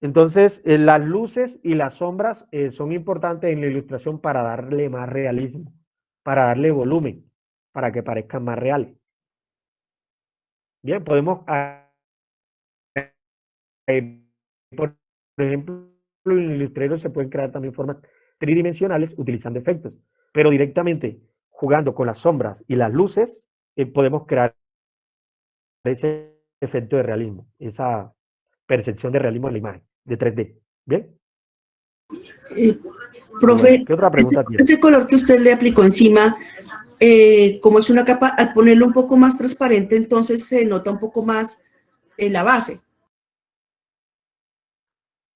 Entonces, las luces y las sombras son importantes en la ilustración para darle más realismo, para darle volumen, para que parezcan más reales. Bien, podemos, por ejemplo, en Illustrator se pueden crear también formas tridimensionales utilizando efectos, pero directamente jugando con las sombras y las luces, podemos crear ese efecto de realismo, esa percepción de realismo en la imagen, de 3D. ¿Bien? Bueno, Profe, ¿qué otra pregunta tiene? ese color que usted le aplicó encima, como es una capa, al ponerlo un poco más transparente, entonces se nota un poco más la base.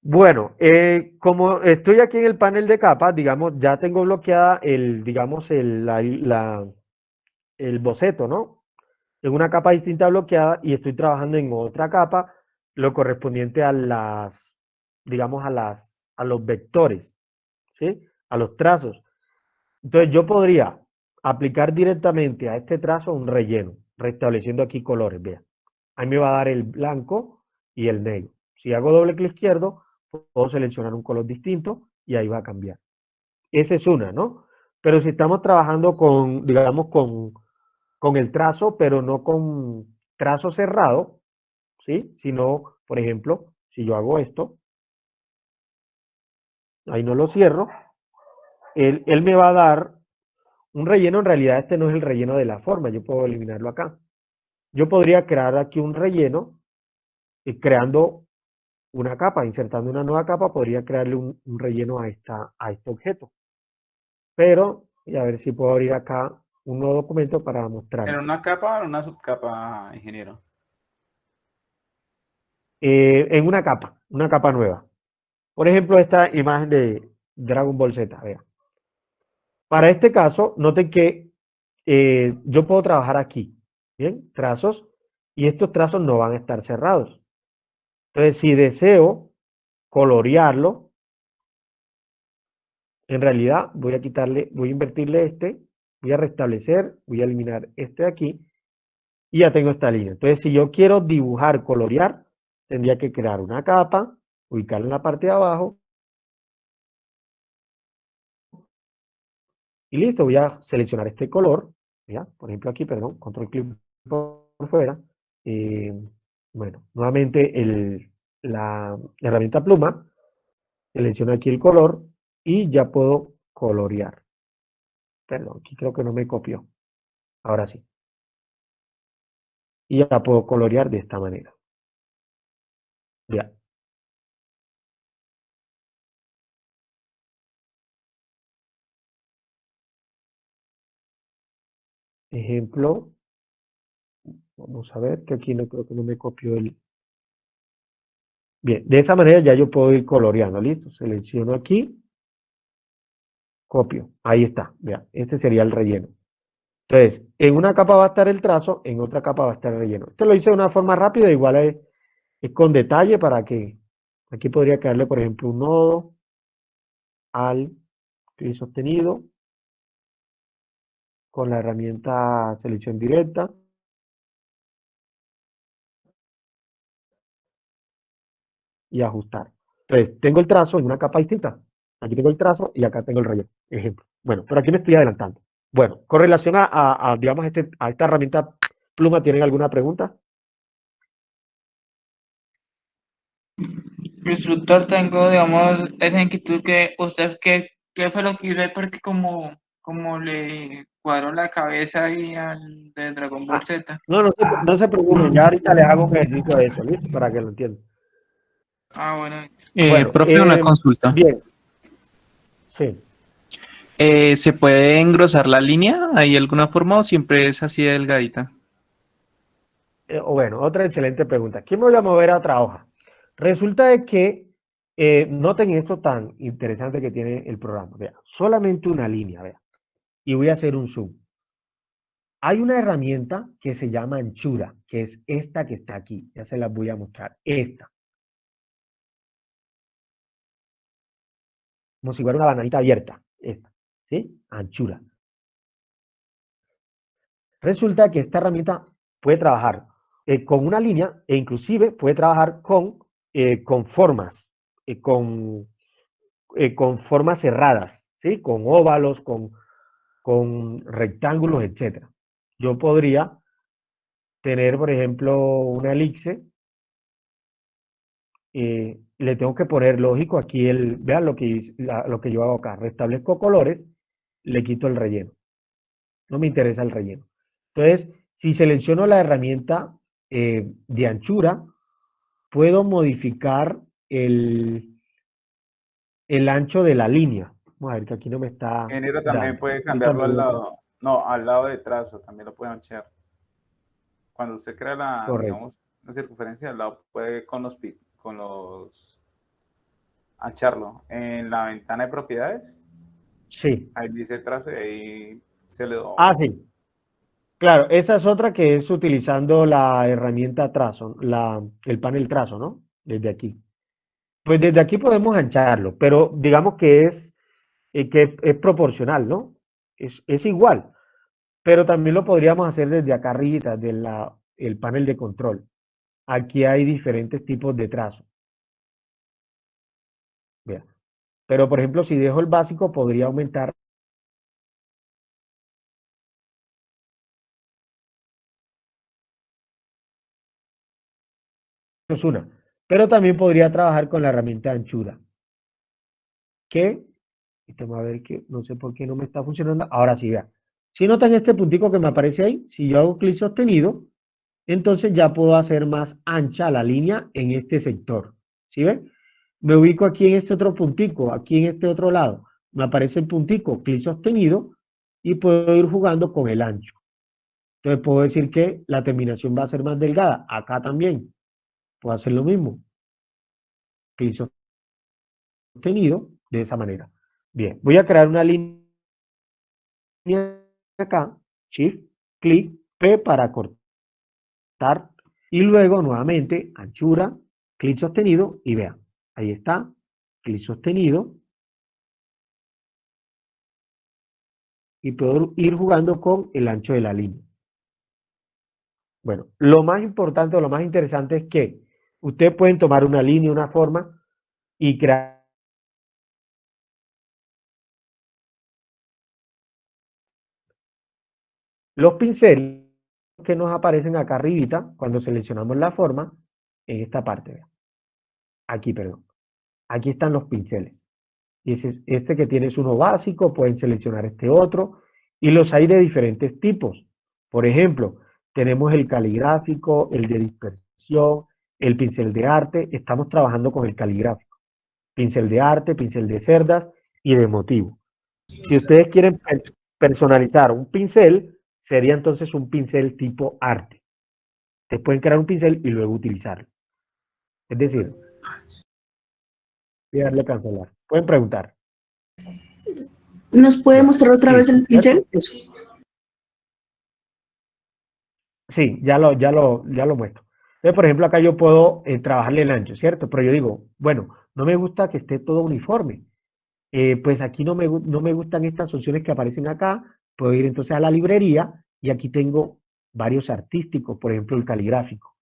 Bueno, como estoy aquí en el panel de capas, digamos, ya tengo bloqueada digamos, el boceto, ¿no? En una capa distinta bloqueada y estoy trabajando en otra capa, lo correspondiente a digamos, a los vectores, ¿sí? A los trazos. Entonces yo podría aplicar directamente a este trazo un relleno, restableciendo aquí colores, vean. Ahí me va a dar el blanco y el negro. Si hago doble clic izquierdo, puedo seleccionar un color distinto y ahí va a cambiar. Esa es una, ¿no? Pero si estamos trabajando con, digamos, con el trazo, pero no con trazo cerrado, ¿sí? Sino, por ejemplo, si yo hago esto, ahí no lo cierro, él me va a dar un relleno. En realidad este no es el relleno de la forma, yo puedo eliminarlo acá. Yo podría crear aquí un relleno creando una capa. Insertando una nueva capa podría crearle un relleno a este objeto. Pero, y a ver si puedo abrir acá un nuevo documento para mostrar. ¿En una capa o en una subcapa, ingeniero? En una capa nueva. Por ejemplo, esta imagen de Dragon Ball Z, vea. Para este caso, noten que yo puedo trabajar aquí, ¿bien? Trazos, y estos trazos no van a estar cerrados. Entonces, si deseo colorearlo, en realidad voy a invertirle este, voy a restablecer, voy a eliminar este de aquí, y ya tengo esta línea. Entonces, si yo quiero dibujar, colorear, tendría que crear una capa, ubicarla en la parte de abajo, y listo, voy a seleccionar este color, ¿ya? Por ejemplo aquí, perdón, control clic por fuera. Bueno, nuevamente la herramienta pluma, selecciono aquí el color y ya puedo colorear. Perdón, aquí creo que no me copió. Ahora sí. Y ya puedo colorear de esta manera. Ya. Ejemplo. Vamos a ver que aquí no creo que no me copió el... Bien, de esa manera ya yo puedo ir coloreando, ¿listo? Selecciono aquí, copio, ahí está, vea, este sería el relleno. Entonces, en una capa va a estar el trazo, en otra capa va a estar el relleno. Esto lo hice de una forma rápida, igual es con detalle para que, aquí podría crearle, por ejemplo, un nodo al clic sostenido con la herramienta selección directa. Y ajustar. Entonces, tengo el trazo en una capa distinta. Aquí tengo el trazo y acá tengo el relleno. Ejemplo. Bueno, pero aquí me estoy adelantando. Bueno, con relación digamos, a esta herramienta pluma, ¿tienen alguna pregunta? Instructor, tengo, digamos, esa inquietud que usted, ¿qué fue lo que hizo ahí? Porque como le cuadró la cabeza ahí al de Dragon Ball Ah, Z. no se preocupen, ya ahorita les hago un ejercicio de eso, ¿listo? Para que lo entiendan. Ah, bueno. Bueno, Profe, una consulta. bien, sí. ¿Se puede engrosar la línea? ¿Hay alguna forma o siempre es así de delgadita? Bueno, otra excelente pregunta. Aquí me voy a mover a otra hoja. Resulta de que, noten esto tan interesante que tiene el programa. Vea, solamente una línea, vea. Y voy a hacer un zoom. Hay una herramienta que se llama anchura, que es esta que está aquí. Ya se las voy a mostrar. Esta. Como si fuera una bananita abierta. Esta. ¿Sí? Anchura. Resulta que esta herramienta puede trabajar con una línea e inclusive puede trabajar con formas, con formas cerradas, ¿sí? Con óvalos, con rectángulos, etc. Yo podría tener, por ejemplo, una elipse. Le tengo que poner, lógico, aquí vean lo que yo hago acá. Restablezco colores, le quito el relleno. No me interesa el relleno. Entonces, si selecciono la herramienta de anchura, puedo modificar el ancho de la línea. Vamos a ver que aquí no me está Ingeniero también dando. puede cambiarlo al lado, no, al lado de trazo, también lo puede anchar. Cuando usted crea Correcto. digamos, la circunferencia al lado, puede ancharlo. En la ventana de propiedades, Sí. ahí dice trazo y ahí se le da. Ah, sí. Claro, esa es otra que es utilizando la herramienta trazo, el panel trazo, ¿no? Desde aquí. Pues desde aquí podemos ancharlo, pero digamos que es proporcional, ¿no? Es igual, pero también lo podríamos hacer desde acá arriba, el panel de control. Aquí hay diferentes tipos de trazo. Vea. Pero, por ejemplo, si dejo el básico, podría aumentar. Es una. Pero también podría trabajar con la herramienta de anchura. Que, vamos a ver que no sé por qué no me está funcionando. Ahora sí, vea. Si notan este puntico que me aparece ahí, si yo hago clic sostenido, entonces ya puedo hacer más ancha la línea en este sector. ¿Sí ven? Me ubico aquí en este otro puntico, aquí en este otro lado. Me aparece el puntico, clic sostenido, y puedo ir jugando con el ancho. Entonces puedo decir que la terminación va a ser más delgada. Acá también puedo hacer lo mismo. Clic sostenido de esa manera. Bien, voy a crear una línea acá, Shift, clic, P para cortar, y luego nuevamente anchura, clic sostenido, y vean, ahí está, clic sostenido, y puedo ir jugando con el ancho de la línea. Bueno, lo más importante o lo más interesante es que ustedes pueden tomar una línea, una forma, y crear los pinceles que nos aparecen acá arribita cuando seleccionamos la forma en esta parte. Vean. Aquí, perdón. Aquí están los pinceles. Y este que tiene es uno básico, pueden seleccionar este otro, y los hay de diferentes tipos. Por ejemplo, tenemos el caligráfico, el de dispersión, el pincel de arte. Estamos trabajando con el caligráfico. Pincel de arte, pincel de cerdas y de motivo. Si ustedes quieren personalizar un pincel, sería entonces un pincel tipo arte. Ustedes pueden crear un pincel y luego utilizarlo. Es decir, voy a darle a cancelar. Pueden preguntar. ¿Nos puede Bien. mostrar otra Sí, vez el pincel? Eso. Sí, ya lo muestro. Entonces, por ejemplo, acá yo puedo trabajarle el ancho, ¿cierto? Pero yo digo, bueno, no me gusta que esté todo uniforme. Pues aquí no me gustan estas opciones que aparecen acá. Puedo ir entonces a la librería y aquí tengo varios artísticos, por ejemplo, el caligráfico.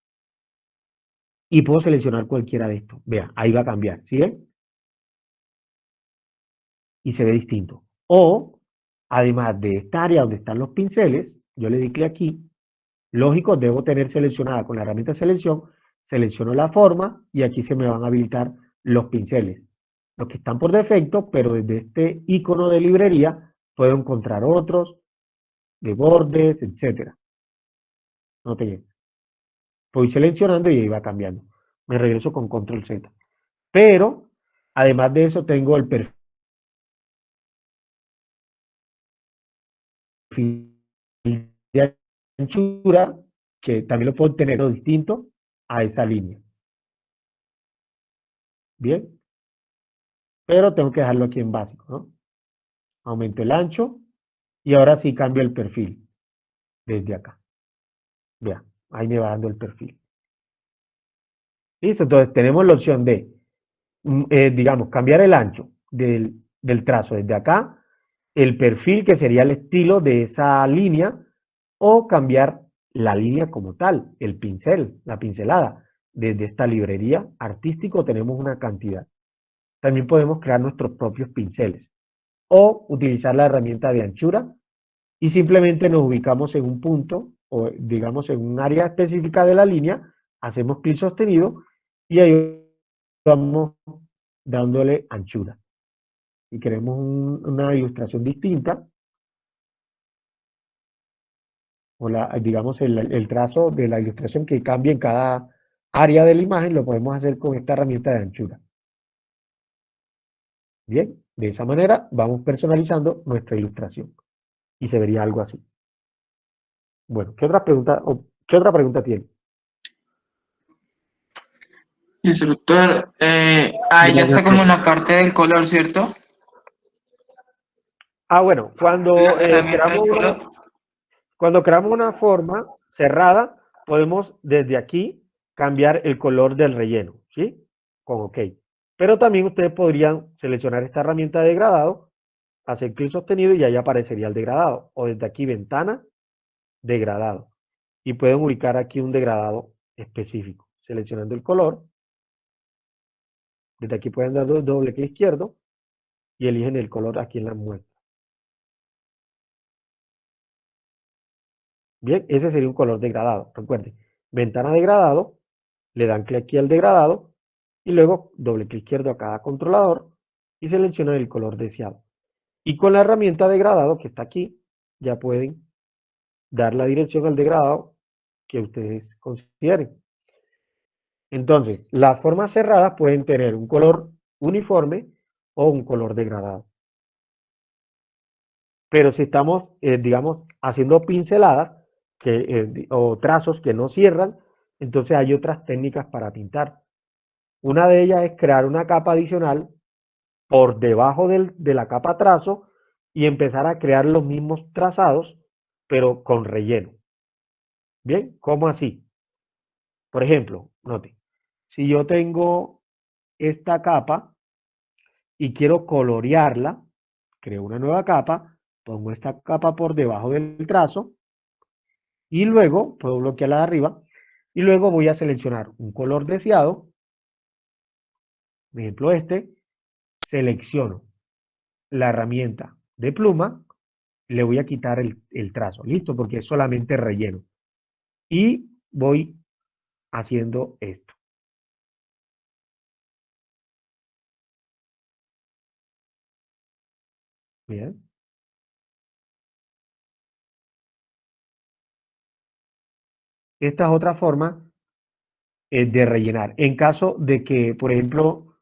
Y puedo seleccionar cualquiera de estos. Vea, ahí va a cambiar, ¿sí ven? Y se ve distinto. O, además de esta área donde están los pinceles, yo le di clic aquí. Lógico, debo tener seleccionada con la herramienta selección, selecciono la forma y aquí se me van a habilitar los pinceles. Los que están por defecto, pero desde este icono de librería puedo encontrar otros de bordes, etcétera. No te llegues. Voy seleccionando y ahí va cambiando. Me regreso con control Z. Pero, además de eso, tengo el perfil de anchura, que también lo puedo tener distinto a esa línea. Bien, pero tengo que dejarlo aquí en básico, ¿no? Aumento el ancho y ahora sí cambio el perfil desde acá. Vean, ahí me va dando el perfil. Listo, entonces tenemos la opción de, digamos, cambiar el ancho del trazo desde acá, el perfil que sería el estilo de esa línea, o cambiar la línea como tal, el pincel, la pincelada. Desde esta librería artístico tenemos una cantidad. También podemos crear nuestros propios pinceles o utilizar la herramienta de anchura y simplemente nos ubicamos en un punto o digamos en un área específica de la línea, hacemos clic sostenido y ahí vamos dándole anchura. Si queremos una ilustración distinta, o digamos el trazo de la ilustración que cambie en cada área de la imagen, lo podemos hacer con esta herramienta de anchura. Bien, de esa manera vamos personalizando nuestra ilustración y se vería algo así. Bueno, ¿qué otra pregunta tiene? Instructor, ahí ya está como la parte del color, ¿cierto? Bueno, La herramienta del color. cuando creamos una forma cerrada, podemos desde aquí cambiar el color del relleno, ¿sí? Con OK. Pero también ustedes podrían seleccionar esta herramienta de degradado, hacer clic sostenido y ahí aparecería el degradado. O desde aquí, ventana, degradado. Y pueden ubicar aquí un degradado específico. Seleccionando el color. Desde aquí pueden dar doble clic izquierdo y eligen el color aquí en la muestra. Bien, ese sería un color degradado. Recuerden, ventana degradado, le dan clic aquí al degradado y luego doble clic izquierdo a cada controlador y seleccionan el color deseado. Y con la herramienta degradado que está aquí, ya pueden dar la dirección al degradado que ustedes consideren. Entonces, las formas cerradas pueden tener un color uniforme o un color degradado. Pero si estamos, digamos, haciendo pinceladas o trazos que no cierran, entonces hay otras técnicas para pintar. Una de ellas es crear una capa adicional por debajo de la capa trazo y empezar a crear los mismos trazados, pero con relleno. Bien, ¿cómo así? Por ejemplo, note, si yo tengo esta capa y quiero colorearla, creo una nueva capa, pongo esta capa por debajo del trazo y luego puedo bloquearla de arriba y luego voy a seleccionar un color deseado, por ejemplo este, selecciono la herramienta de pluma, le voy a quitar el trazo, listo, porque es solamente relleno. Y voy haciendo esto. Bien. Esta es otra forma de rellenar. En caso de que, por ejemplo,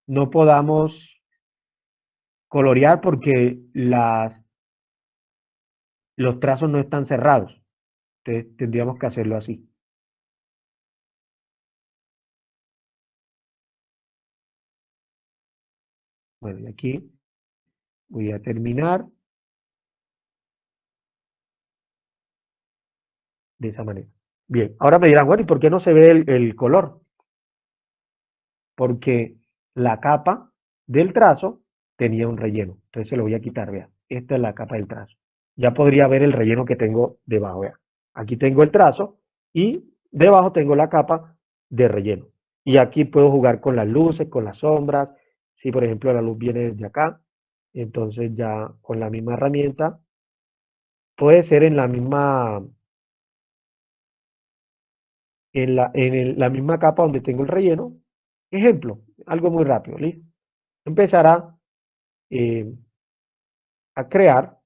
no podamos colorear porque los trazos no están cerrados. Entonces tendríamos que hacerlo así. Bueno, y aquí voy a terminar de esa manera. Bien, ahora me dirán, bueno, ¿y por qué no se ve el color? Porque la capa del trazo tenía un relleno. Entonces se lo voy a quitar, vea. Esta es la capa del trazo. Ya podría ver el relleno que tengo debajo, vea. Aquí tengo el trazo y debajo tengo la capa de relleno. Y aquí puedo jugar con las luces, con las sombras. Si por ejemplo la luz viene desde acá, entonces ya con la misma herramienta, puede ser en la misma, la misma capa donde tengo el relleno. Ejemplo, algo muy rápido, ¿listo? Empezará a crear,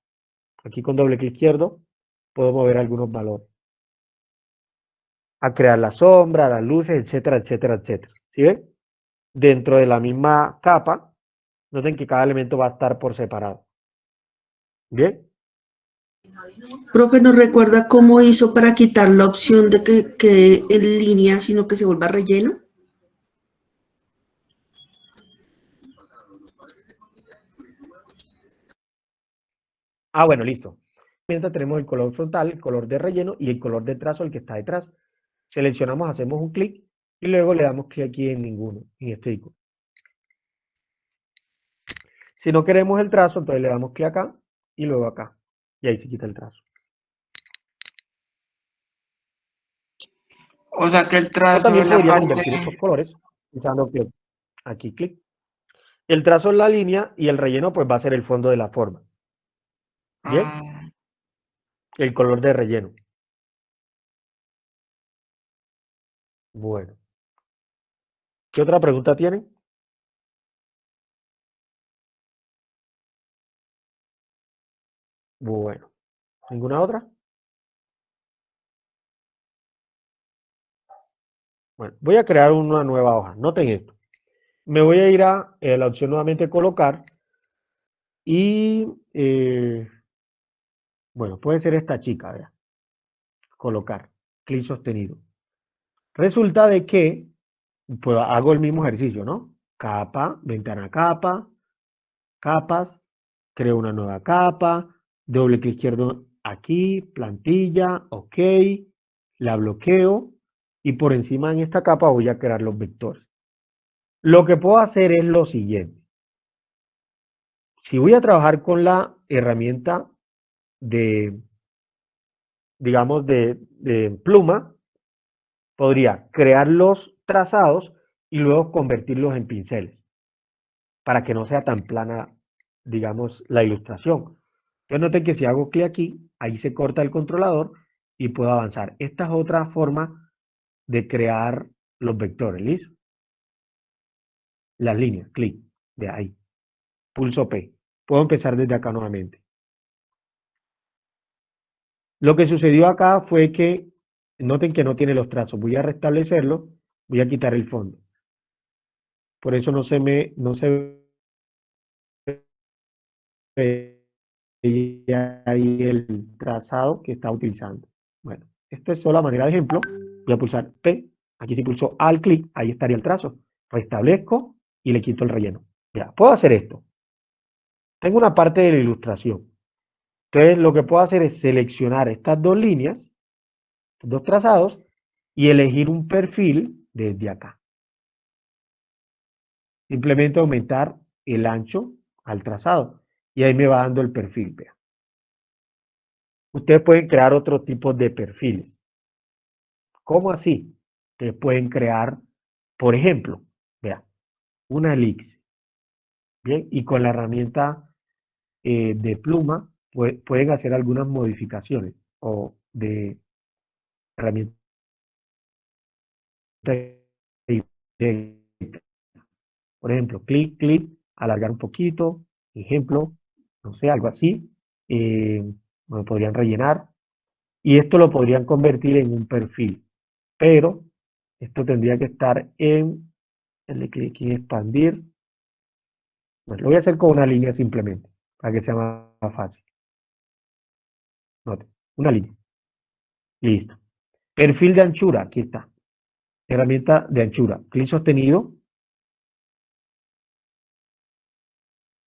aquí con doble clic izquierdo, puedo mover algunos valores. A crear la sombra, las luces, etcétera, etcétera, etcétera. ¿Sí ven? Dentro de la misma capa, noten que cada elemento va a estar por separado. ¿Bien? Profe, ¿nos recuerda cómo hizo para quitar la opción de que quede en línea, sino que se vuelva relleno? Ah, bueno, listo. Mientras tenemos el color frontal, el color de relleno y el color de trazo, el que está detrás. Seleccionamos, hacemos un clic y luego le damos clic aquí en ninguno, en este icono. Si no queremos el trazo, entonces le damos clic acá y luego acá. Y ahí se quita el trazo. O sea que el O trazo también de la podría parte... convertir estos colores usando clic. Aquí clic. El trazo es la línea y el relleno pues va a ser el fondo de la forma. Bien, Ah, el color de relleno. Bueno. ¿Qué otra pregunta tienen? Bueno. ¿Ninguna otra? Bueno, voy a crear una nueva hoja. Noten esto. Me voy a ir a la opción nuevamente colocar y bueno, puede ser esta chica, ¿verdad? Colocar, clic sostenido. Resulta de que pues, hago el mismo ejercicio, ¿no? Capa, ventana capa, capas, creo una nueva capa, doble clic izquierdo aquí, plantilla, ok, la bloqueo y por encima en esta capa voy a crear los vectores. Lo que puedo hacer es lo siguiente. Si voy a trabajar con la herramienta de, digamos, de pluma, podría crear los trazados y luego convertirlos en pinceles para que no sea tan plana, digamos, la ilustración. Entonces noten que si hago clic aquí, ahí se corta el controlador y puedo avanzar. Esta es otra forma de crear los vectores, ¿listo? Las líneas, clic, de ahí. Pulso P. Puedo empezar desde acá nuevamente. Lo que sucedió acá fue que Noten que no tiene los trazos. Voy a restablecerlo, voy a quitar el fondo. Por eso no se ve ahí el trazado que está utilizando. Bueno, esto es solo a manera de ejemplo. Voy a pulsar P. Aquí si pulso al clic, ahí estaría el trazo. Restablezco y le quito el relleno. Ya, puedo hacer esto. Tengo una parte de la ilustración. Entonces, lo que puedo hacer es seleccionar estas dos líneas, estos dos trazados, y elegir un perfil desde acá. Simplemente aumentar el ancho al trazado. Y ahí me va dando el perfil. Vea. Ustedes pueden crear otro tipo de perfiles. ¿Cómo así? Ustedes pueden crear, por ejemplo, vea, una elipse. Bien, y con la herramienta de pluma pueden hacer algunas modificaciones o de herramienta directa. Por ejemplo, clic, clic, alargar un poquito, ejemplo, no sé, algo así. Bueno, podrían rellenar y esto lo podrían convertir en un perfil, pero esto tendría que estar darle clic en expandir. Bueno, lo voy a hacer con una línea simplemente, para que sea más fácil. Note, una línea. Listo. Perfil de anchura, aquí está. Herramienta de anchura. Clic sostenido.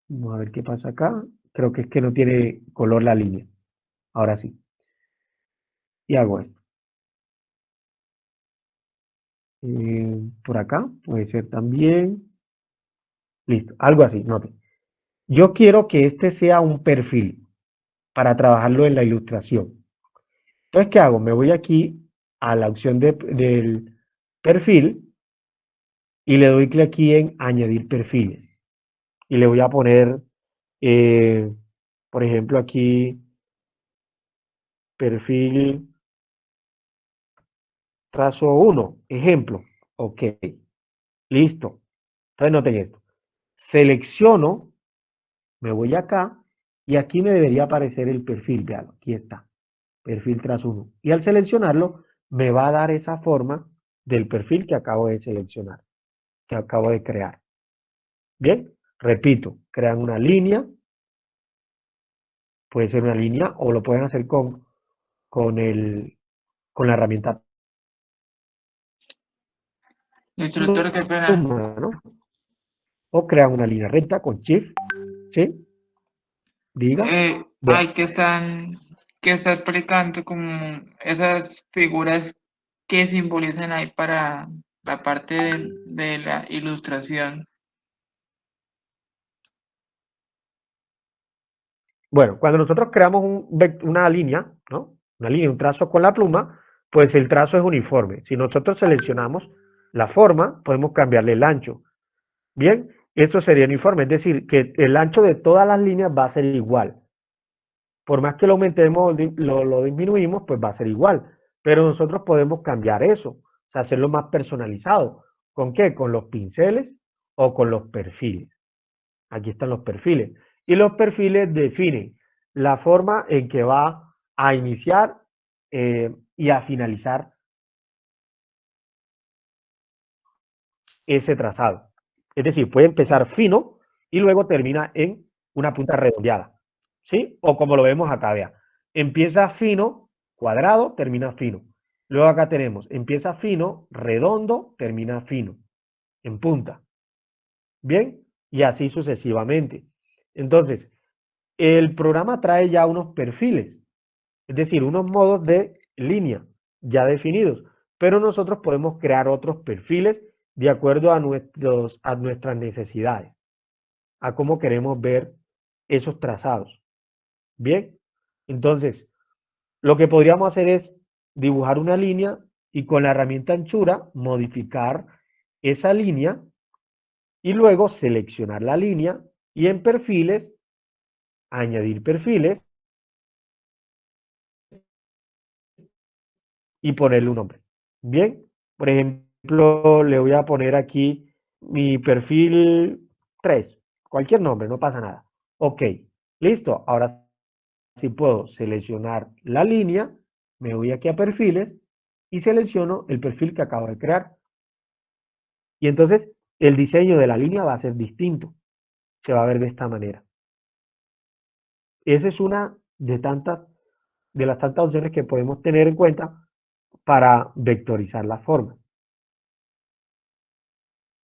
Vamos a ver qué pasa acá. Creo que es que no tiene color la línea. Ahora sí. Y hago esto. Por acá puede ser también. Listo, algo así, note. Yo quiero que este sea un perfil para trabajarlo en la ilustración. Entonces, ¿qué hago? Me voy aquí a la opción del perfil y le doy clic aquí en añadir perfiles. Y le voy a poner, por ejemplo, aquí perfil trazo 1, ejemplo. Ok, listo. Entonces noten esto. Selecciono, me voy acá y aquí me debería aparecer el perfil. Vean, aquí está. Perfil trazo 1. Y al seleccionarlo, me va a dar esa forma del perfil que acabo de seleccionar, que acabo de crear. Bien, repito, crean una línea, puede ser una línea o lo pueden hacer con la herramienta Instructor, qué pena. pluma, ¿no? O crean una línea recta con Shift, ¿sí? Diga, Ay, que está explicando como esas figuras que simbolizan ahí para la parte de la ilustración. bueno, cuando nosotros creamos una línea, ¿no? Una línea, un trazo con la pluma, pues el trazo es uniforme. Si nosotros seleccionamos la forma, podemos cambiarle el ancho. Bien, esto sería uniforme, es decir, que el ancho de todas las líneas va a ser igual. Por más que lo aumentemos, lo disminuimos, pues va a ser igual. Pero nosotros podemos cambiar eso, o sea, hacerlo más personalizado. ¿Con qué? Con los pinceles o con los perfiles. Aquí están los perfiles. Y los perfiles definen la forma en que va a iniciar y a finalizar ese trazado. Es decir, puede empezar fino y luego termina en una punta redondeada. ¿Sí? O como lo vemos acá, vea. Empieza fino, cuadrado, termina fino. Luego acá tenemos, empieza fino, redondo, termina fino, en punta. ¿Bien? Y así sucesivamente. Entonces, el programa trae ya unos perfiles, es decir, unos modos de línea ya definidos, pero nosotros podemos crear otros perfiles de acuerdo a nuestras necesidades, a cómo queremos ver esos trazados. Bien, entonces, lo que podríamos hacer es dibujar una línea y con la herramienta anchura modificar esa línea y luego seleccionar la línea y en perfiles, añadir perfiles y ponerle un nombre. Bien, por ejemplo, le voy a poner aquí mi perfil 3, cualquier nombre, no pasa nada. Ok, listo. Ahora sí puedo seleccionar la línea, me voy aquí a perfiles y selecciono el perfil que acabo de crear. Y entonces el diseño de la línea va a ser distinto. Se va a ver de esta manera. Esa es una de las tantas opciones que podemos tener en cuenta para vectorizar la forma.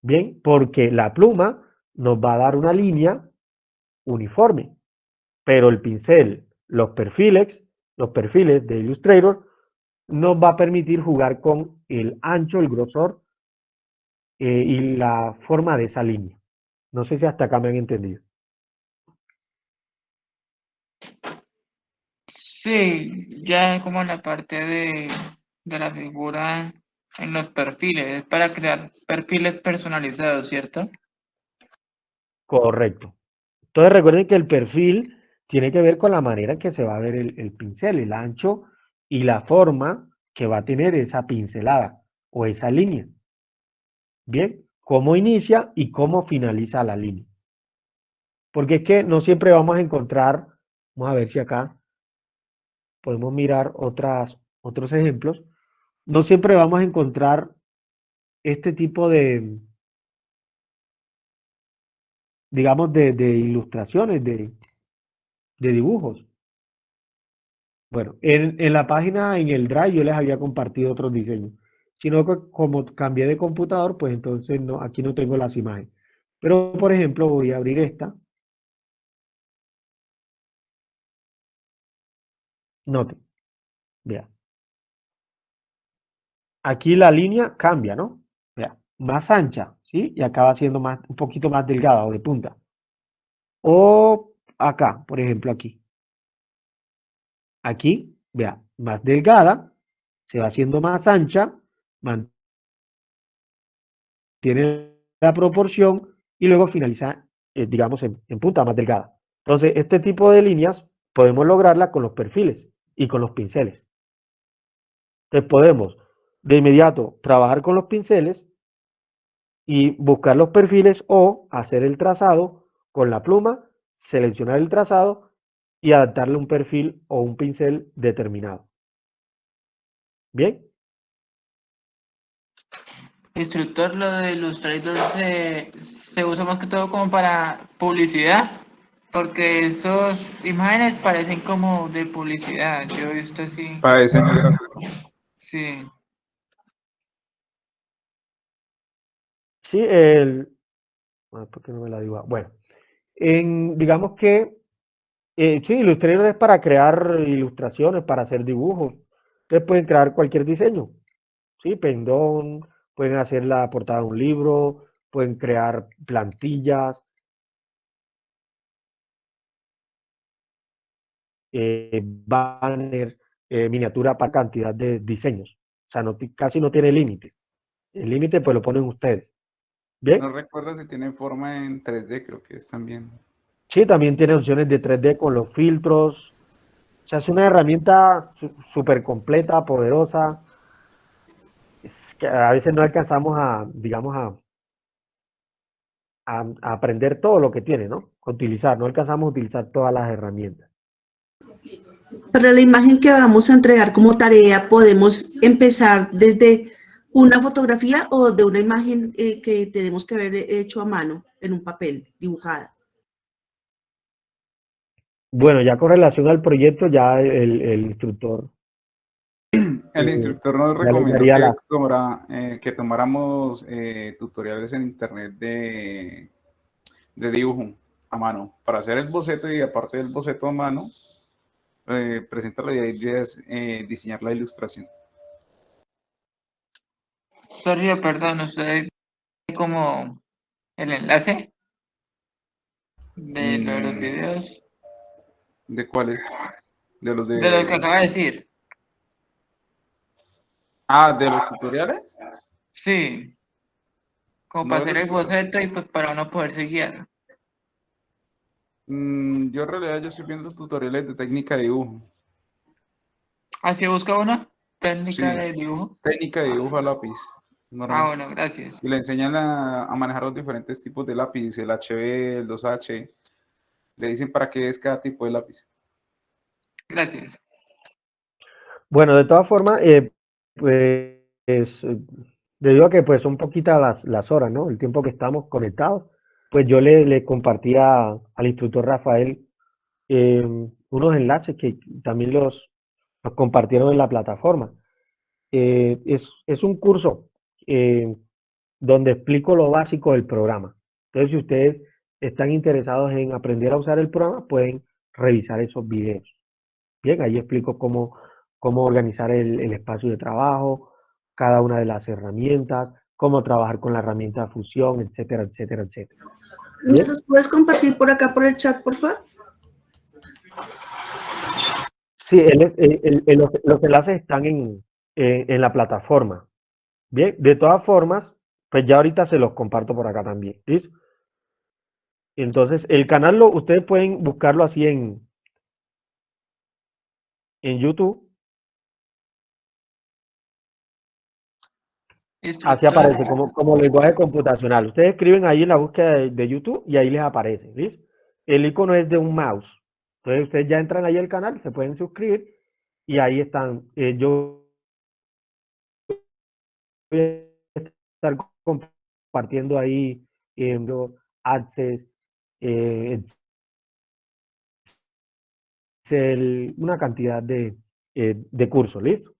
Bien, porque la pluma nos va a dar una línea uniforme, pero el pincel, los perfiles de Illustrator nos va a permitir jugar con el ancho, el grosor y la forma de esa línea. No sé si hasta acá me han entendido. Sí, ya como la parte de la figura en los perfiles, es para crear perfiles personalizados, ¿cierto? Correcto. Entonces recuerden que el perfil tiene que ver con la manera en que se va a ver el pincel, el ancho y la forma que va a tener esa pincelada o esa línea. Bien, cómo inicia y cómo finaliza la línea. Porque es que no siempre vamos a encontrar, vamos a ver si acá podemos mirar otros ejemplos, no siempre vamos a encontrar este tipo de, digamos, de ilustraciones, de dibujos. Bueno, en la página, en el Drive, yo les había compartido otros diseños. Sino que como cambié de computador, pues entonces no, aquí no tengo las imágenes. Pero, por ejemplo, voy a abrir esta. Noten, vea. Aquí la línea cambia, ¿no? Vea, más ancha, ¿sí? Y acaba siendo un poquito más delgada o de punta. O acá, por ejemplo, aquí. Aquí, vea, más delgada, se va haciendo más ancha, mantiene la proporción y luego finaliza, digamos, en punta más delgada. Entonces, este tipo de líneas podemos lograrla con los perfiles y con los pinceles. Entonces, podemos de inmediato trabajar con los pinceles y buscar los perfiles o hacer el trazado con la pluma, seleccionar el trazado y adaptarle un perfil o un pincel determinado. ¿Bien? Instructor, lo de Illustrator se usa más que todo como para publicidad, porque esos imágenes parecen como de publicidad. Yo he visto así. Para diseño gráfico. Sí. Sí, ¿por qué no me la digo? Bueno, digamos que sí, Illustrator es para crear ilustraciones, para hacer dibujos. Ustedes pueden crear cualquier diseño, ¿sí? Pendón, pueden hacer la portada de un libro, pueden crear plantillas, banner, miniatura para cantidad de diseños. O sea, casi no tiene límites. El límite pues lo ponen ustedes. ¿Bien? No recuerdo si tiene forma en 3D, creo que es también. Sí, también tiene opciones de 3D con los filtros. O sea, es una herramienta súper completa, poderosa. Es que a veces no alcanzamos digamos, a aprender todo lo que tiene, ¿no? A utilizar, no alcanzamos a utilizar todas las herramientas. Para la imagen que vamos a entregar como tarea, podemos empezar desde una fotografía o de una imagen que tenemos que haber hecho a mano en un papel, dibujada. Bueno, ya con relación al proyecto, ya el instructor El instructor nos ya les recomendó daría que tomáramos tutoriales en internet de dibujo a mano para hacer el boceto, y aparte del boceto a mano, presenta la idea es diseñar la ilustración. Sergio, perdón, usted como el enlace de lo de los videos, ¿De cuáles? De los de lo que acaba de decir. de los tutoriales. Sí, como No para de hacer los el tutoriales. boceto y pues para uno poderse guiar. Yo en realidad yo estoy viendo tutoriales de técnica de dibujo. Así busca uno, técnica Sí, de dibujo. técnica de dibujo a lápiz. Ah, Normal. bueno, gracias. Y le enseñan a manejar los diferentes tipos de lápiz, el HB, el 2H. Le dicen para qué es cada tipo de lápiz. Gracias. Bueno, de todas formas, pues, debido a que pues son poquitas las horas, ¿no? El tiempo que estamos conectados, pues yo le compartí al instructor Rafael unos enlaces que también los compartieron en la plataforma. Es un curso donde explico lo básico del programa. Entonces, si ustedes están interesados en aprender a usar el programa, pueden revisar esos videos. Bien, ahí explico cómo organizar el espacio de trabajo, cada una de las herramientas, cómo trabajar con la herramienta de fusión, etcétera, etcétera, etcétera. ¿Me Bien. los puedes compartir por acá por el chat, por favor? Sí, los enlaces están en la plataforma. Bien, de todas formas, pues ya ahorita se los comparto por acá también. ¿Listo? Entonces, el canal ustedes pueden buscarlo así en YouTube. Así Instructor, aparece como lenguaje computacional. Ustedes escriben ahí en la búsqueda de YouTube y ahí les aparece. ¿Listo? El icono es de un mouse. Entonces, ustedes ya entran ahí al canal, se pueden suscribir y ahí están. Yo voy a estar compartiendo ahí Access, una cantidad de cursos, ¿listo?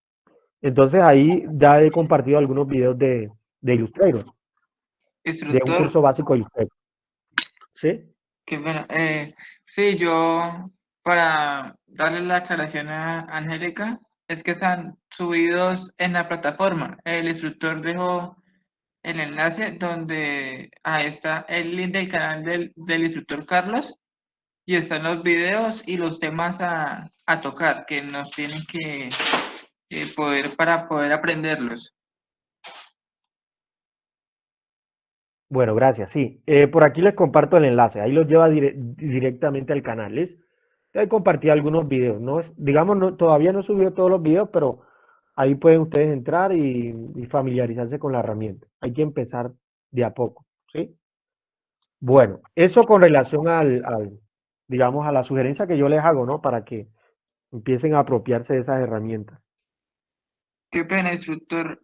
Entonces ahí ya he compartido algunos videos de Illustrator, de un instructor, curso básico de Illustrator, ¿sí? qué pena. Sí, yo, para darle la aclaración a Angélica, es que están subidos en la plataforma. El instructor dejó el enlace donde ahí está el link del canal del instructor Carlos y están los videos y los temas a tocar que nos tienen que poder para poder aprenderlos. Bueno, gracias, sí. Por aquí les comparto el enlace, ahí los lleva directamente al canal, ¿listo? Ahí compartí algunos videos, ¿no? Digamos, todavía no he subido todos los videos, pero ahí pueden ustedes entrar y familiarizarse con la herramienta. Hay que empezar de a poco, ¿sí? Bueno, eso con relación digamos, a la sugerencia que yo les hago, ¿no? Para que empiecen a apropiarse de esas herramientas. Qué pena, instructor.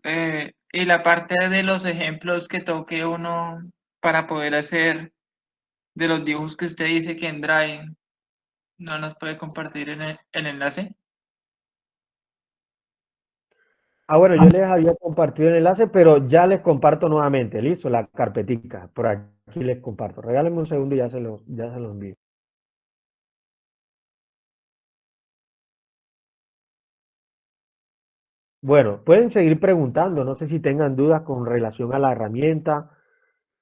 Y la parte de los ejemplos que toque uno para poder hacer de los dibujos que usted dice que en Drive no nos puede compartir en el enlace. Bueno, yo les había compartido el enlace, pero ya les comparto nuevamente, listo, la carpetica. Por aquí les comparto. Regálenme un segundo y ya se los envío. Bueno, pueden seguir preguntando, no sé si tengan dudas con relación a la herramienta.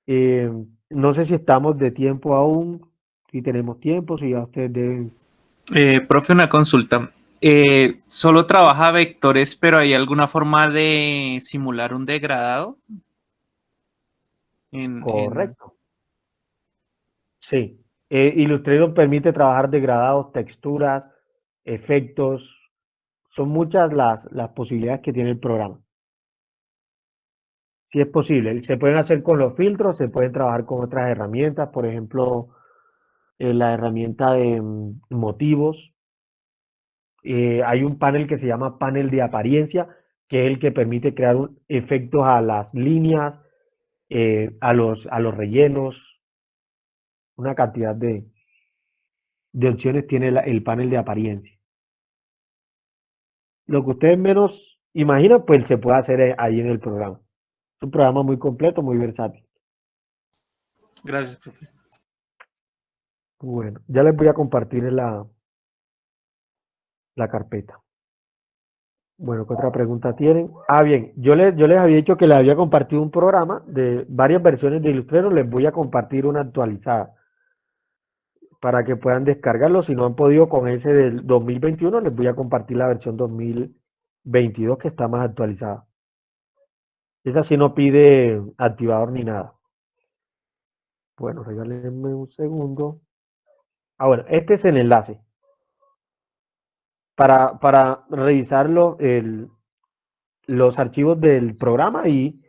Eh, no sé si estamos de tiempo aún, si tenemos tiempo, si ya ustedes deben. Profe, una consulta. ¿Solo trabaja vectores, pero hay alguna forma de simular un degradado? Correcto. Sí. Illustrator permite trabajar degradados, texturas, efectos. Son muchas las posibilidades que tiene el programa. Sí es posible. Se pueden hacer con los filtros, se pueden trabajar con otras herramientas, por ejemplo, la herramienta de motivos. Hay un panel que se llama panel de apariencia, que es el que permite crear efectos a las líneas, a los rellenos, una cantidad de opciones tiene el panel de apariencia. Lo que ustedes menos imaginan, pues se puede hacer ahí en el programa. Es un programa muy completo, muy versátil. Gracias, profe. Bueno, ya les voy a compartir la carpeta. Bueno, ¿qué otra pregunta tienen? Bien, yo les había dicho que les había compartido un programa de varias versiones de Illustrator, les voy a compartir una actualizada para que puedan descargarlo. Si no han podido con ese del 2021, les voy a compartir la versión 2022 que está más actualizada. Esa sí no pide activador ni nada. Bueno, regálenme un segundo. Bueno, este es el enlace para revisar los archivos del programa y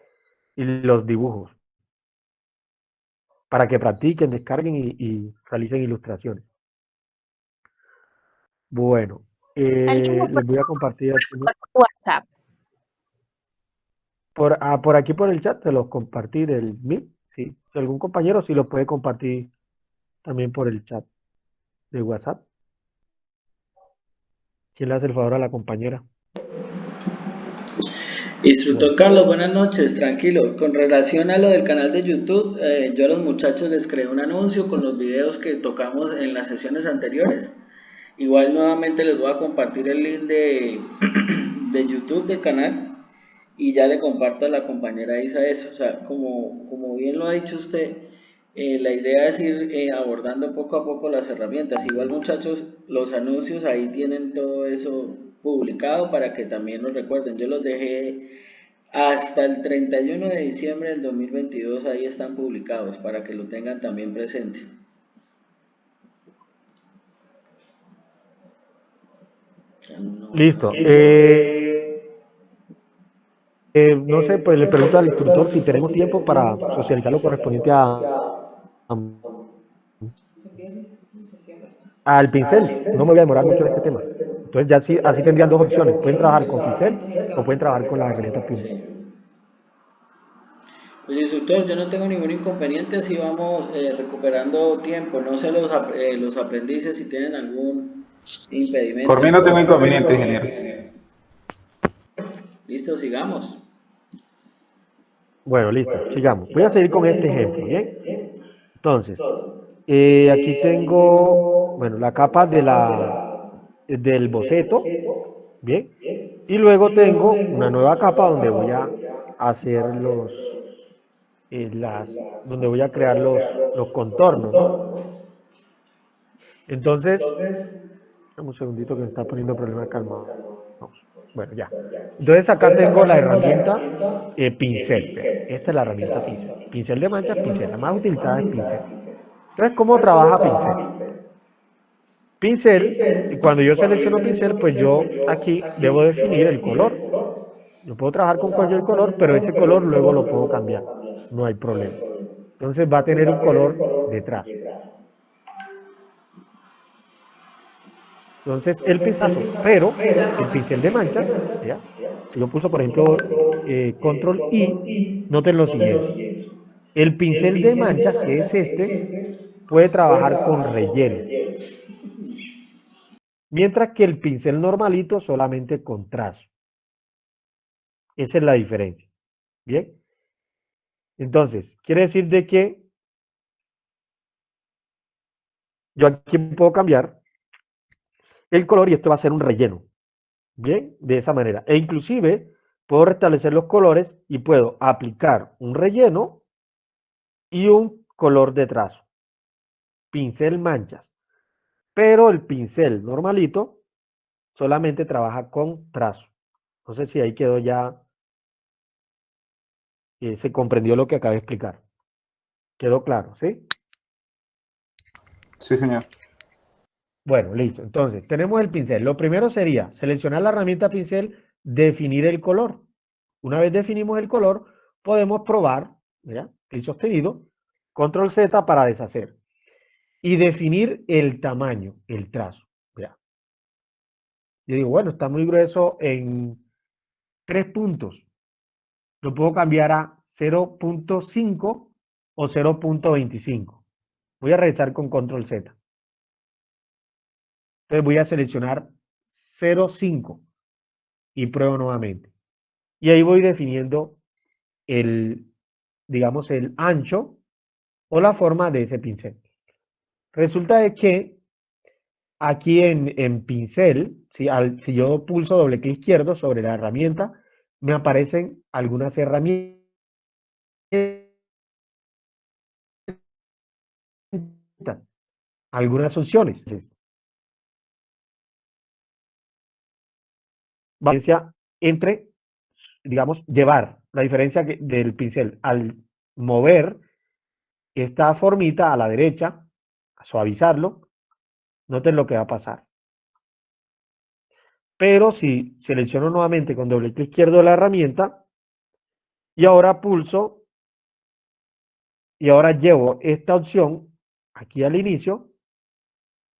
los dibujos, para que practiquen, descarguen y realicen ilustraciones. Bueno, Alguien me les puede voy a compartir aquí. por WhatsApp. por aquí por el chat se los compartí del Meet. Sí. Si algún compañero sí lo puede compartir también por el chat de WhatsApp. ¿Quién le hace el favor a la compañera? Instructor Carlos, buenas noches, tranquilo. Con relación a lo del canal de YouTube, yo a los muchachos les creé un anuncio con los videos que tocamos en las sesiones anteriores. Igual nuevamente les voy a compartir el link de, de YouTube del canal y ya le comparto a la compañera Isa eso. O sea, como bien lo ha dicho usted, la idea es ir abordando poco a poco las herramientas. Igual muchachos, los anuncios ahí tienen todo eso publicado para que también lo recuerden. Yo los dejé hasta el 31 de diciembre del 2022, ahí están publicados para que lo tengan también presente. Listo. No sé, pues le pregunto al instructor si tenemos tiempo para socializar lo correspondiente al pincel. No me voy a demorar mucho en este tema. Entonces ya sí, así tendrían dos opciones. Pueden trabajar con pincel o pueden trabajar con la herramienta pluma. Pues instructor, yo no tengo ningún inconveniente, así vamos recuperando tiempo. No sé los aprendices si tienen algún impedimento. Por mí no tengo inconveniente, ingeniero. Listo, sigamos. Bueno, listo, sigamos. Voy a seguir con este ejemplo, ¿bien? Entonces, aquí tengo, bueno, la capa del boceto, ¿bien? Y luego tengo una nueva capa donde voy a hacer donde voy a crear los contornos, ¿no? Entonces, dame un segundito que me está poniendo problema, calma. Bueno, ya. Entonces acá tengo la herramienta pincel. Vea, esta es la herramienta pincel. Pincel de manchas, pincel. La más utilizada es pincel. Entonces, ¿cómo trabaja pincel? Pincel, y cuando yo selecciono pincel, pues yo aquí debo definir el color. Yo puedo trabajar con cualquier color, pero ese color luego lo puedo cambiar. No hay problema. Entonces va a tener un color detrás. Entonces el pinzazo, pero el pincel de manchas, ¿ya? Si yo pulso, por ejemplo, control I, noten lo siguiente. El pincel de manchas, que es este, puede trabajar con relleno. Mientras que el pincel normalito solamente con trazo. Esa es la diferencia. ¿Bien? Entonces, quiere decir de que yo aquí puedo cambiar el color y esto va a ser un relleno. Bien, de esa manera. E inclusive puedo restablecer los colores y puedo aplicar un relleno y un color de trazo. Pincel manchas. Pero el pincel normalito solamente trabaja con trazo. No sé si ahí quedó ya, se comprendió lo que acabé de explicar. ¿Quedó claro? ¿Sí? Sí, señor. Bueno, listo. Entonces, tenemos el pincel. Lo primero sería seleccionar la herramienta pincel, definir el color. Una vez definimos el color, podemos probar, ¿ya? Clic sostenido, control Z para deshacer. Y definir el tamaño, el trazo. ¿Ya? Yo digo, bueno, está muy grueso en 3 puntos. Lo puedo cambiar a 0.5 o 0.25. Voy a realizar con control Z. Entonces voy a seleccionar 0.5 y pruebo nuevamente. Y ahí voy definiendo digamos, el ancho o la forma de ese pincel. Resulta de que aquí en pincel, si yo pulso doble clic izquierdo sobre la herramienta, me aparecen algunas herramientas, algunas opciones. Diferencia entre, digamos, llevar la diferencia del pincel al mover esta formita a la derecha, a suavizarlo, noten lo que va a pasar. Pero si selecciono nuevamente con doble clic izquierdo la herramienta y ahora pulso y ahora llevo esta opción aquí al inicio,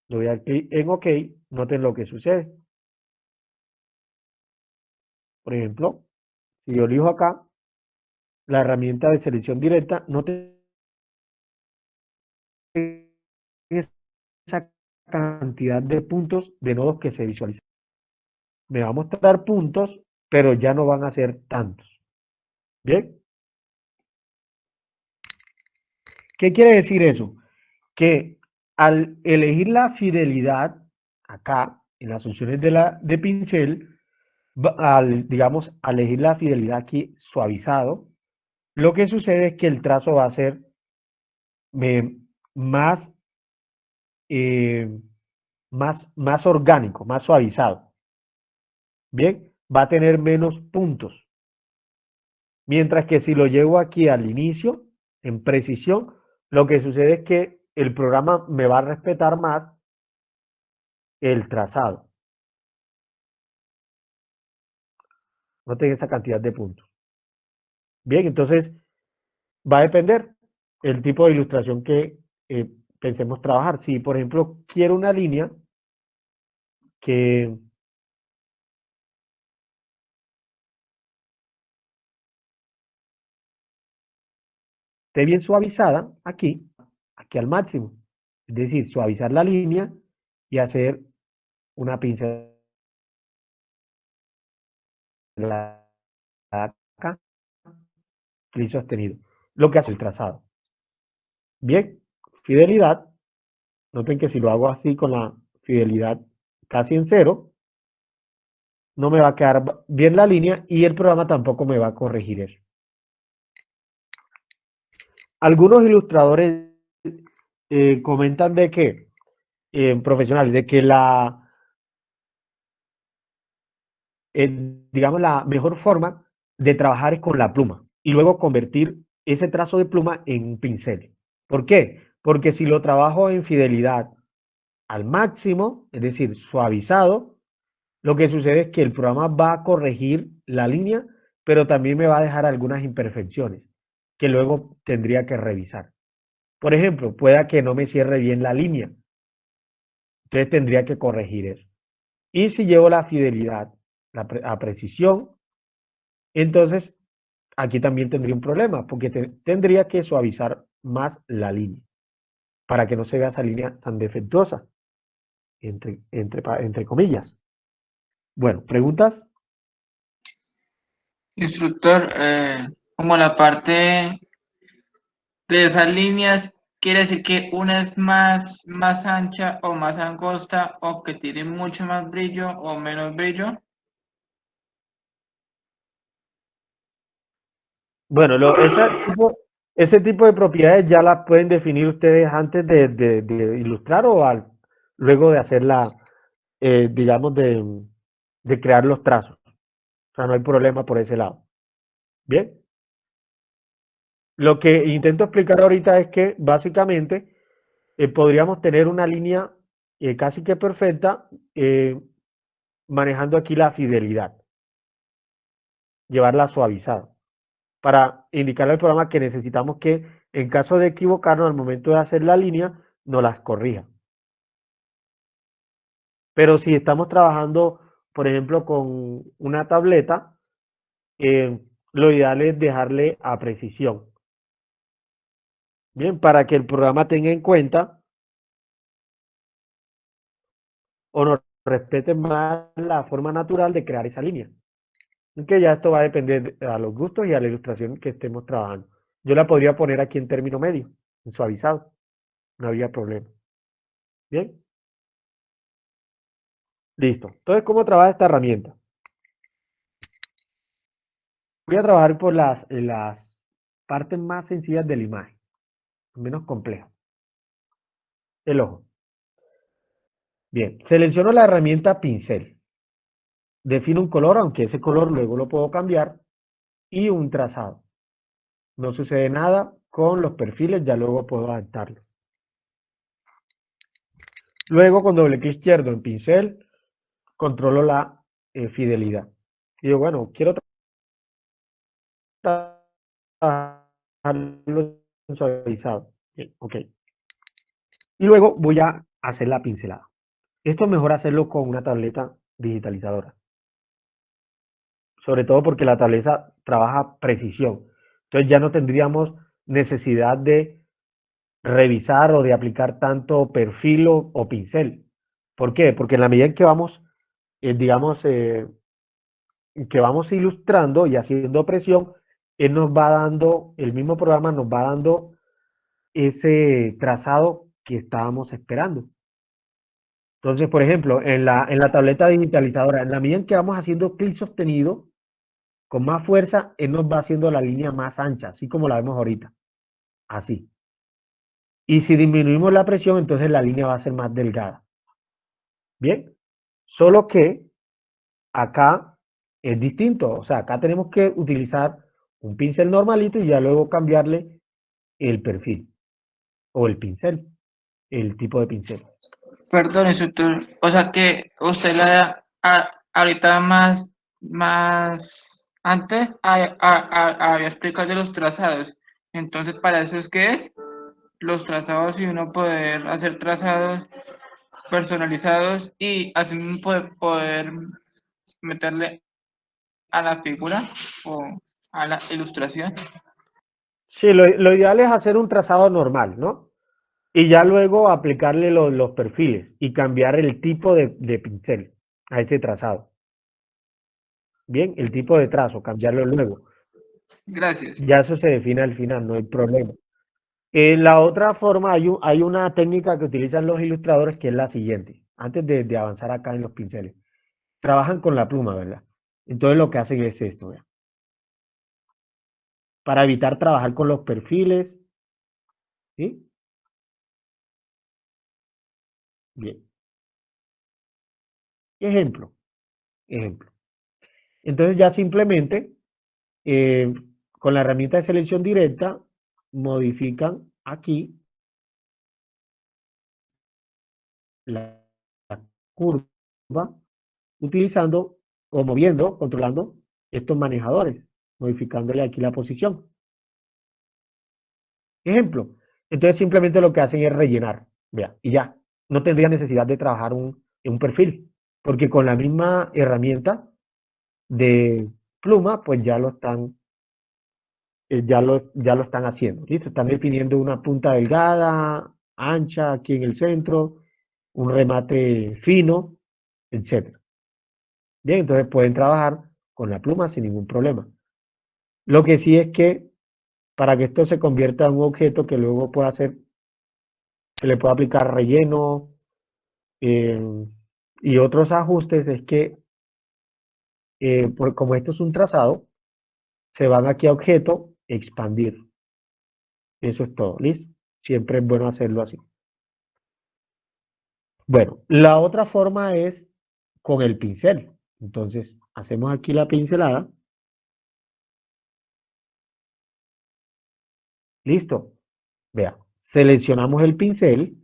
le doy al clic en OK, noten lo que sucede. Por ejemplo, si yo elijo acá, la herramienta de selección directa, noten esa cantidad de puntos de nodos que se visualizan. Me va a mostrar puntos, pero ya no van a ser tantos. ¿Bien? ¿Qué quiere decir eso? Que al elegir la fidelidad, acá, en las opciones de pincel, digamos, al elegir la fidelidad aquí suavizado, lo que sucede es que el trazo va a ser más, más orgánico, más suavizado. Bien, va a tener menos puntos. Mientras que si lo llevo aquí al inicio, en precisión, lo que sucede es que el programa me va a respetar más el trazado. Noten esa cantidad de puntos. Bien, entonces va a depender el tipo de ilustración que pensemos trabajar. Si, por ejemplo, quiero una línea que esté bien suavizada, aquí al máximo. Es decir, suavizar la línea y hacer una pincelada acá, clic sostenido. Lo que hace el trazado. Bien, fidelidad. Noten que si lo hago así con la fidelidad casi en 0, no me va a quedar bien la línea y el programa tampoco me va a corregir eso. Algunos ilustradores comentan de que, profesionales, de que digamos, la mejor forma de trabajar es con la pluma y luego convertir ese trazo de pluma en pincel. ¿Por qué? Porque si lo trabajo en fidelidad al máximo, es decir, suavizado, lo que sucede es que el programa va a corregir la línea, pero también me va a dejar algunas imperfecciones que luego tendría que revisar. Por ejemplo, pueda que no me cierre bien la línea. Entonces tendría que corregir eso. Y si llevo la fidelidad a precisión, entonces aquí también tendría un problema, porque tendría que suavizar más la línea para que no se vea esa línea tan defectuosa, entre comillas. Bueno, ¿preguntas? Instructor, como la parte de esas líneas, quiere decir que una es más ancha o más angosta o que tiene mucho más brillo o menos brillo. Bueno, ese tipo de propiedades ya las pueden definir ustedes antes de ilustrar o luego de hacer digamos, de crear los trazos. O sea, no hay problema por ese lado. Bien. Lo que intento explicar ahorita es que básicamente podríamos tener una línea casi que perfecta manejando aquí la fidelidad, llevarla suavizada, para indicarle al programa que necesitamos que en caso de equivocarnos al momento de hacer la línea, nos las corrija. Pero si estamos trabajando, por ejemplo, con una tableta, lo ideal es dejarle a precisión. Bien, para que el programa tenga en cuenta o nos respete más la forma natural de crear esa línea. Que ya esto va a depender a los gustos y a la ilustración que estemos trabajando. Yo la podría poner aquí en término medio, en suavizado. No había problema. Bien. Listo. Entonces, ¿cómo trabaja esta herramienta? Voy a trabajar por las partes más sencillas de la imagen, menos complejas. El ojo. Bien, selecciono la herramienta pincel. Defino un color, aunque ese color luego lo puedo cambiar, y un trazado. No sucede nada con los perfiles, ya luego puedo adaptarlo. Luego, con doble clic izquierdo en pincel, controlo la fidelidad. Y digo, bueno, quiero trabajarlo suavizado. Bien, ok. Y luego voy a hacer la pincelada. Esto es mejor hacerlo con una tableta digitalizadora. Sobre todo porque la tableta trabaja precisión. Entonces ya no tendríamos necesidad de revisar o de aplicar tanto perfil o pincel. ¿Por qué? Porque en la medida en que vamos, digamos, que vamos ilustrando y haciendo presión, él nos va dando, el mismo programa nos va dando ese trazado que estábamos esperando. Entonces, por ejemplo, en la tableta digitalizadora, en la medida en que vamos haciendo clic sostenido, con más fuerza, él nos va haciendo la línea más ancha, así como la vemos ahorita. Así. Y si disminuimos la presión, entonces la línea va a ser más delgada. Bien. Solo que acá es distinto. O sea, acá tenemos que utilizar un pincel normalito y ya luego cambiarle el perfil o el pincel, el tipo de pincel. Perdón, instructor. O sea que usted ahorita más antes había explicado de los trazados. Entonces, para eso es que es los trazados y uno poder hacer trazados personalizados y así poder meterle a la figura o a la ilustración. Sí, lo ideal es hacer un trazado normal, ¿no? Y ya luego aplicarle los perfiles y cambiar el tipo de pincel a ese trazado. Bien, el tipo de trazo, cambiarlo luego. Gracias. Ya eso se define al final, no hay problema. La otra forma, hay una técnica que utilizan los ilustradores que es la siguiente. Antes de avanzar acá en los pinceles. Trabajan con la pluma, ¿verdad? Entonces lo que hacen es esto, ¿verdad? Para evitar trabajar con los perfiles. ¿Sí? Bien. Ejemplo. Entonces ya simplemente con la herramienta de selección directa modifican aquí la curva utilizando o moviendo, controlando estos manejadores, modificándole aquí la posición. Ejemplo. Entonces simplemente lo que hacen es rellenar, vea, y ya. No tendría necesidad de trabajar un perfil, porque con la misma herramienta de pluma, pues ya lo están ya lo están haciendo, ¿listo? Están definiendo una punta delgada, ancha aquí en el centro, un remate fino, etc. Bien, entonces pueden trabajar con la pluma sin ningún problema. Lo que sí es que para que esto se convierta en un objeto que luego pueda ser, se le puede aplicar relleno y otros ajustes, es que como esto es un trazado, se van aquí a objeto, expandir. Eso es todo, ¿listo? Siempre es bueno hacerlo así. Bueno, la otra forma es con el pincel. Entonces, hacemos aquí la pincelada. Listo. Vea, seleccionamos el pincel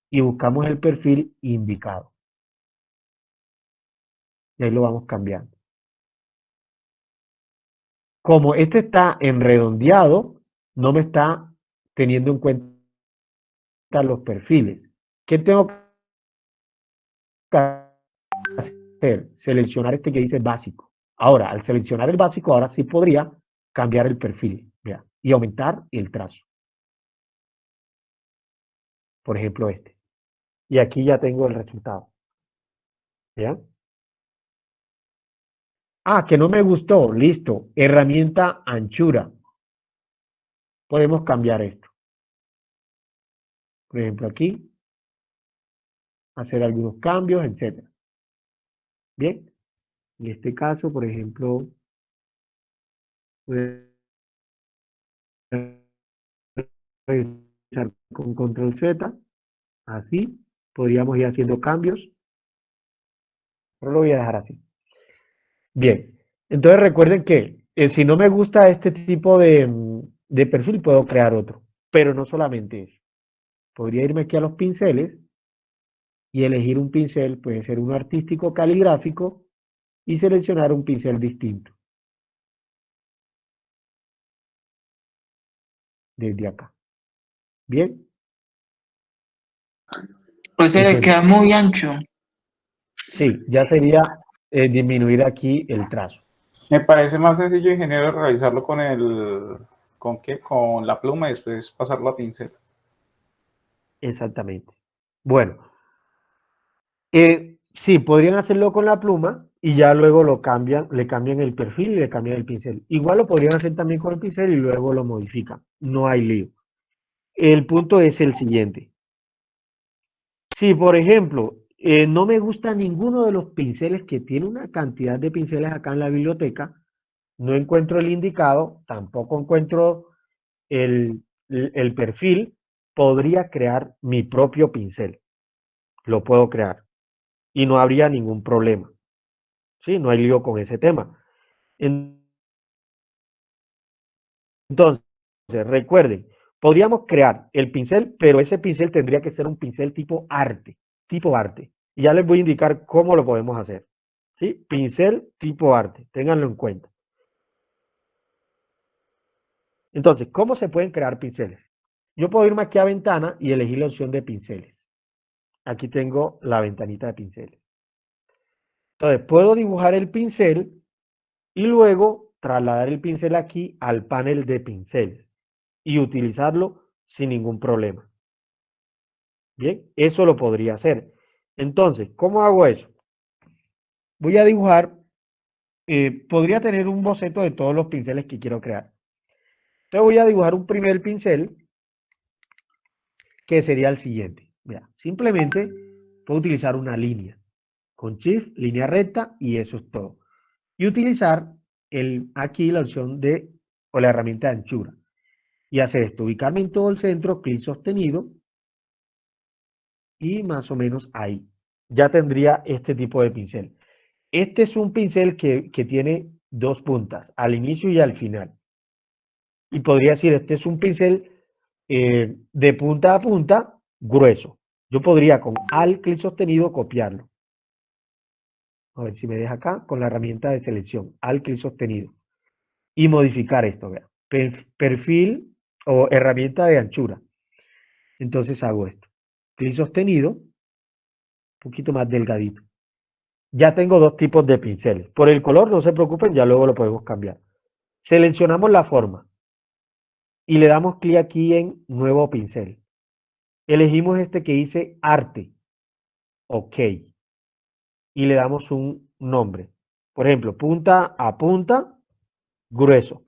y buscamos el perfil indicado. Y ahí lo vamos cambiando. Como este está en redondeado, no me está teniendo en cuenta los perfiles. ¿Qué tengo que hacer? Seleccionar este que dice básico. Ahora, al seleccionar el básico, ahora sí podría cambiar el perfil, vea, y aumentar el trazo. Por ejemplo, este. Y aquí ya tengo el resultado. ¿Ya? Ah, que no me gustó. Listo. Herramienta anchura. Podemos cambiar esto. Por ejemplo, aquí. Hacer algunos cambios, etc. Bien. En este caso, por ejemplo, voy a revisar con control Z. Así. Podríamos ir haciendo cambios. Pero lo voy a dejar así. Bien. Entonces recuerden que si no me gusta este tipo de perfil, puedo crear otro. Pero no solamente eso. Podría irme aquí a los pinceles y elegir un pincel, puede ser uno artístico caligráfico, y seleccionar un pincel distinto. Desde acá. Bien. Pues se le queda muy ancho. Sí, ya sería disminuir aquí el trazo. Me parece más sencillo, ingeniero, realizarlo con el ¿Con qué? Con la pluma y después pasarlo a pincel. Exactamente. Bueno, sí, podrían hacerlo con la pluma y ya luego lo cambian, le cambian el perfil y le cambian el pincel. Igual lo podrían hacer también con el pincel y luego lo modifican. No hay lío. El punto es el siguiente. Si, por ejemplo, no me gusta ninguno de los pinceles que tiene una cantidad de pinceles acá en la biblioteca, no encuentro el indicado, tampoco encuentro el perfil, podría crear mi propio pincel. Lo puedo crear y no habría ningún problema. ¿Sí? No hay lío con ese tema. Entonces, recuerden, podríamos crear el pincel, pero ese pincel tendría que ser un pincel tipo arte, Y ya les voy a indicar cómo lo podemos hacer. ¿Sí? Pincel tipo arte, ténganlo en cuenta. Entonces, ¿cómo se pueden crear pinceles? Yo puedo irme aquí a ventana y elegir la opción de pinceles. Aquí tengo la ventanita de pinceles. Entonces, puedo dibujar el pincel y luego trasladar el pincel aquí al panel de pinceles y utilizarlo sin ningún problema. Bien, eso lo podría hacer. Entonces, ¿cómo hago eso? Voy a dibujar, podría tener un boceto de todos los pinceles que quiero crear. Entonces voy a dibujar un primer pincel que sería el siguiente. Mira, simplemente puedo utilizar una línea con Shift, línea recta y eso es todo. Y utilizar aquí la opción o la herramienta de anchura. Y hacer esto, ubicarme en todo el centro, clic sostenido y más o menos ahí. Ya tendría este tipo de pincel. Este es un pincel que tiene dos puntas, al inicio y al final. Y podría decir, este es un pincel de punta a punta grueso. Yo podría con Alt clic sostenido copiarlo. A ver si me deja acá con la herramienta de selección, Alt clic sostenido. Y modificar esto, vea. Perfil o herramienta de anchura. Entonces hago esto. Clic sostenido, un poquito más delgadito. Ya tengo dos tipos de pinceles. Por el color, no se preocupen, ya luego lo podemos cambiar. Seleccionamos la forma y le damos clic aquí en Nuevo pincel. Elegimos este que dice Arte. OK. Y le damos un nombre. Por ejemplo, punta a punta, grueso.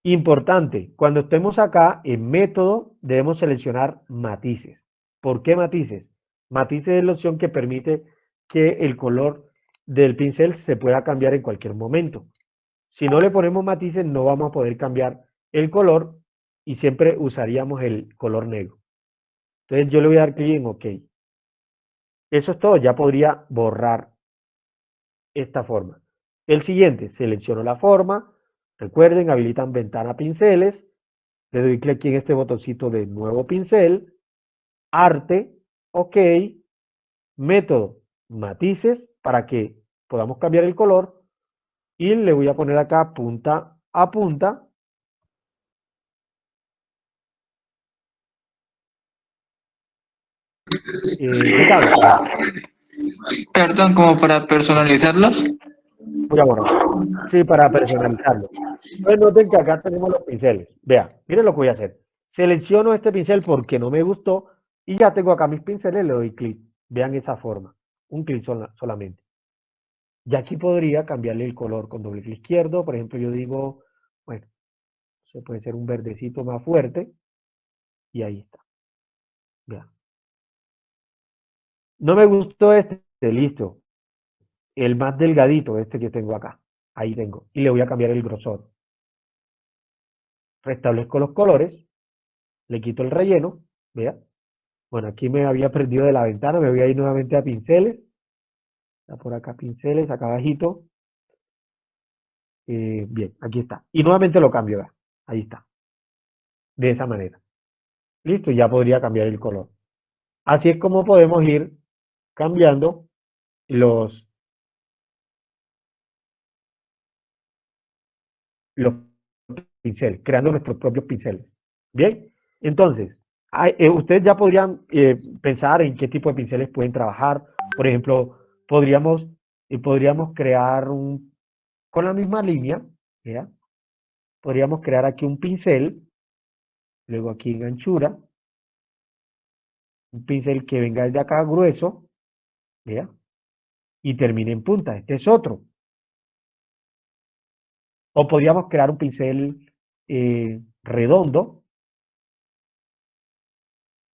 Importante, cuando estemos acá en método, debemos seleccionar matices. ¿Por qué matices? Matices es la opción que permite que el color del pincel se pueda cambiar en cualquier momento. Si no le ponemos matices, no vamos a poder cambiar el color y siempre usaríamos el color negro. Entonces yo le voy a dar clic en OK. Eso es todo, ya podría borrar esta forma. El siguiente, selecciono la forma. Recuerden, habilitan ventana pinceles. Le doy clic aquí en este botoncito de nuevo pincel. Arte, OK. Método, matices, para que podamos cambiar el color. Y le voy a poner acá punta a punta. Ricardo, Perdón, como para personalizarlos. voy a borrar. Sí, para personalizarlo. Entonces noten que acá tenemos los pinceles. Vean, miren lo que voy a hacer. Selecciono este pincel porque no me gustó y ya tengo acá mis pinceles, le doy clic. Vean esa forma. Un clic solamente. Y aquí podría cambiarle el color con doble clic izquierdo. Por ejemplo, yo digo, bueno, se puede ser un verdecito más fuerte. Y ahí está. Vean. No me gustó este, listo. El más delgadito, este que tengo acá. Ahí tengo. Y le voy a cambiar el grosor. Restablezco los colores. Le quito el relleno. Vea. Bueno, aquí me había perdido de la ventana. Me voy a ir nuevamente a pinceles. Está por acá pinceles, acá abajito. Bien, aquí está. Y nuevamente lo cambio. ¿Vea? Ahí está. De esa manera. Listo, ya podría cambiar el color. Así es como podemos ir cambiando los pinceles, creando nuestros propios pinceles. Bien, entonces, ustedes ya podrían pensar en qué tipo de pinceles pueden trabajar. Por ejemplo, podríamos crear con la misma línea, ¿ya? podríamos crear aquí un pincel, luego aquí en anchura, un pincel que venga desde acá grueso, ¿vea? Y termine en punta. Este es otro. O podríamos crear un pincel redondo,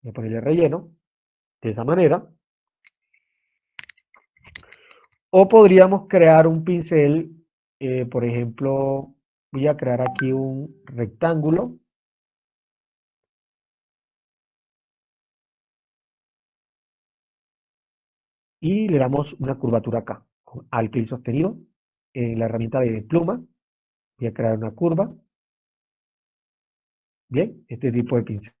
voy a ponerle relleno, de esa manera. O podríamos crear un pincel, por ejemplo, voy a crear aquí un rectángulo. Y le damos una curvatura acá, con al clic sostenido. En la herramienta de pluma, voy a crear una curva. Bien, este tipo de pincel.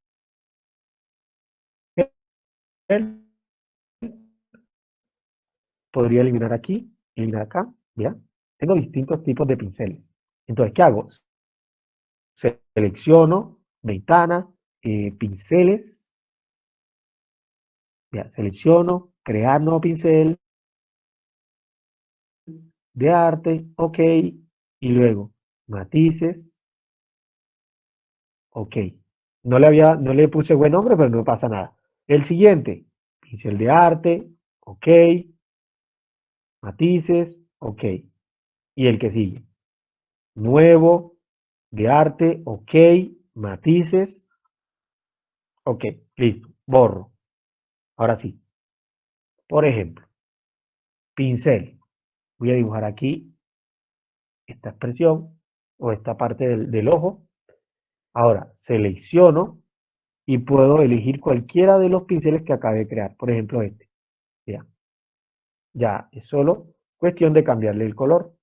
Podría eliminar aquí, eliminar acá, ¿ya? Tengo distintos tipos de pinceles. Entonces, ¿qué hago? Selecciono, ventana, pinceles, ya, selecciono, crear nuevo pincel de arte, ok, y luego matices, ok. No le puse buen nombre, pero no pasa nada. El siguiente, pincel de arte, ok, matices, ok. Y el que sigue, nuevo, de arte, ok, matices, ok, listo, borro. Ahora sí, por ejemplo, pincel. Voy a dibujar aquí esta expresión o esta parte del ojo. Ahora, selecciono y puedo elegir cualquiera de los pinceles que acabé de crear. Por ejemplo, este. Ya, ya es solo cuestión de cambiarle el color.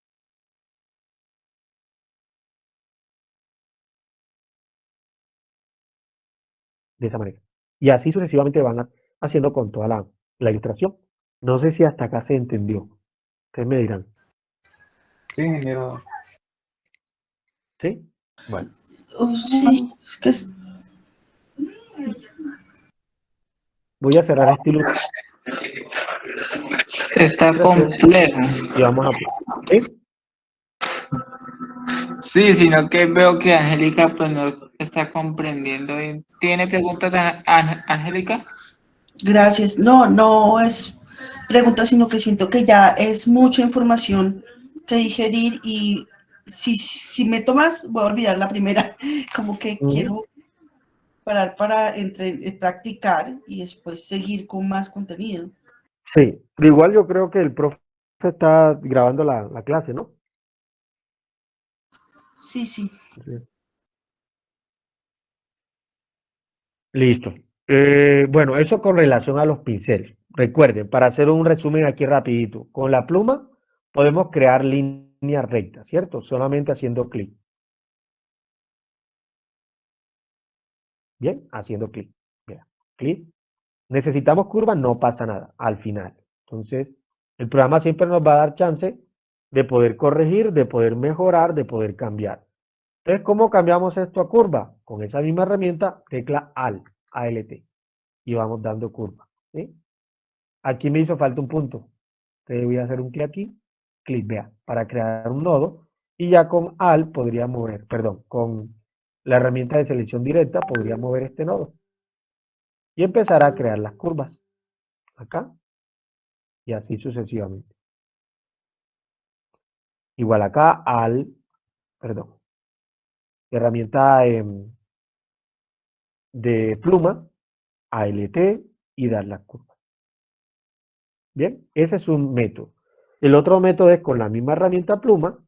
De esa manera. Y así sucesivamente van haciendo con toda la ilustración. No sé si hasta acá se entendió. Ustedes me dirán. Sí, ingeniero. ¿Sí? Bueno. Sí, es que Voy a cerrar este ilustración Está complejo. y vamos a... ¿Sí? Sí, sino que veo que Angélica pues no está comprendiendo. ¿Tiene preguntas, Angélica? gracias. No, no es pregunta, sino que siento que ya es mucha información que digerir y si me tomas, voy a olvidar la primera. Como que quiero parar para practicar y después seguir con más contenido. Sí. De igual yo creo que el profe está grabando la clase, ¿no? Sí, sí. Sí. Listo. Bueno, eso con relación a los pinceles. Recuerden, para hacer un resumen aquí rapidito, con la pluma podemos crear líneas rectas, ¿cierto? Solamente haciendo clic. Bien, haciendo clic. Mira, clic. Necesitamos curvas, no pasa nada al final. Entonces, el programa siempre nos va a dar chance de poder corregir, de poder mejorar, de poder cambiar. Entonces, ¿cómo cambiamos esto a curva? Con esa misma herramienta, tecla ALT, ALT, y vamos dando curva. ¿Sí? Aquí me hizo falta un punto. Entonces voy a hacer un clic aquí, clic, vea, para crear un nodo, y ya con ALT podría mover, perdón, con la herramienta de selección directa podría mover este nodo y empezar a crear las curvas acá y así sucesivamente. Igual acá perdón, herramienta de pluma, ALT y dar las curvas. Bien, ese es un método. El otro método es con la misma herramienta pluma,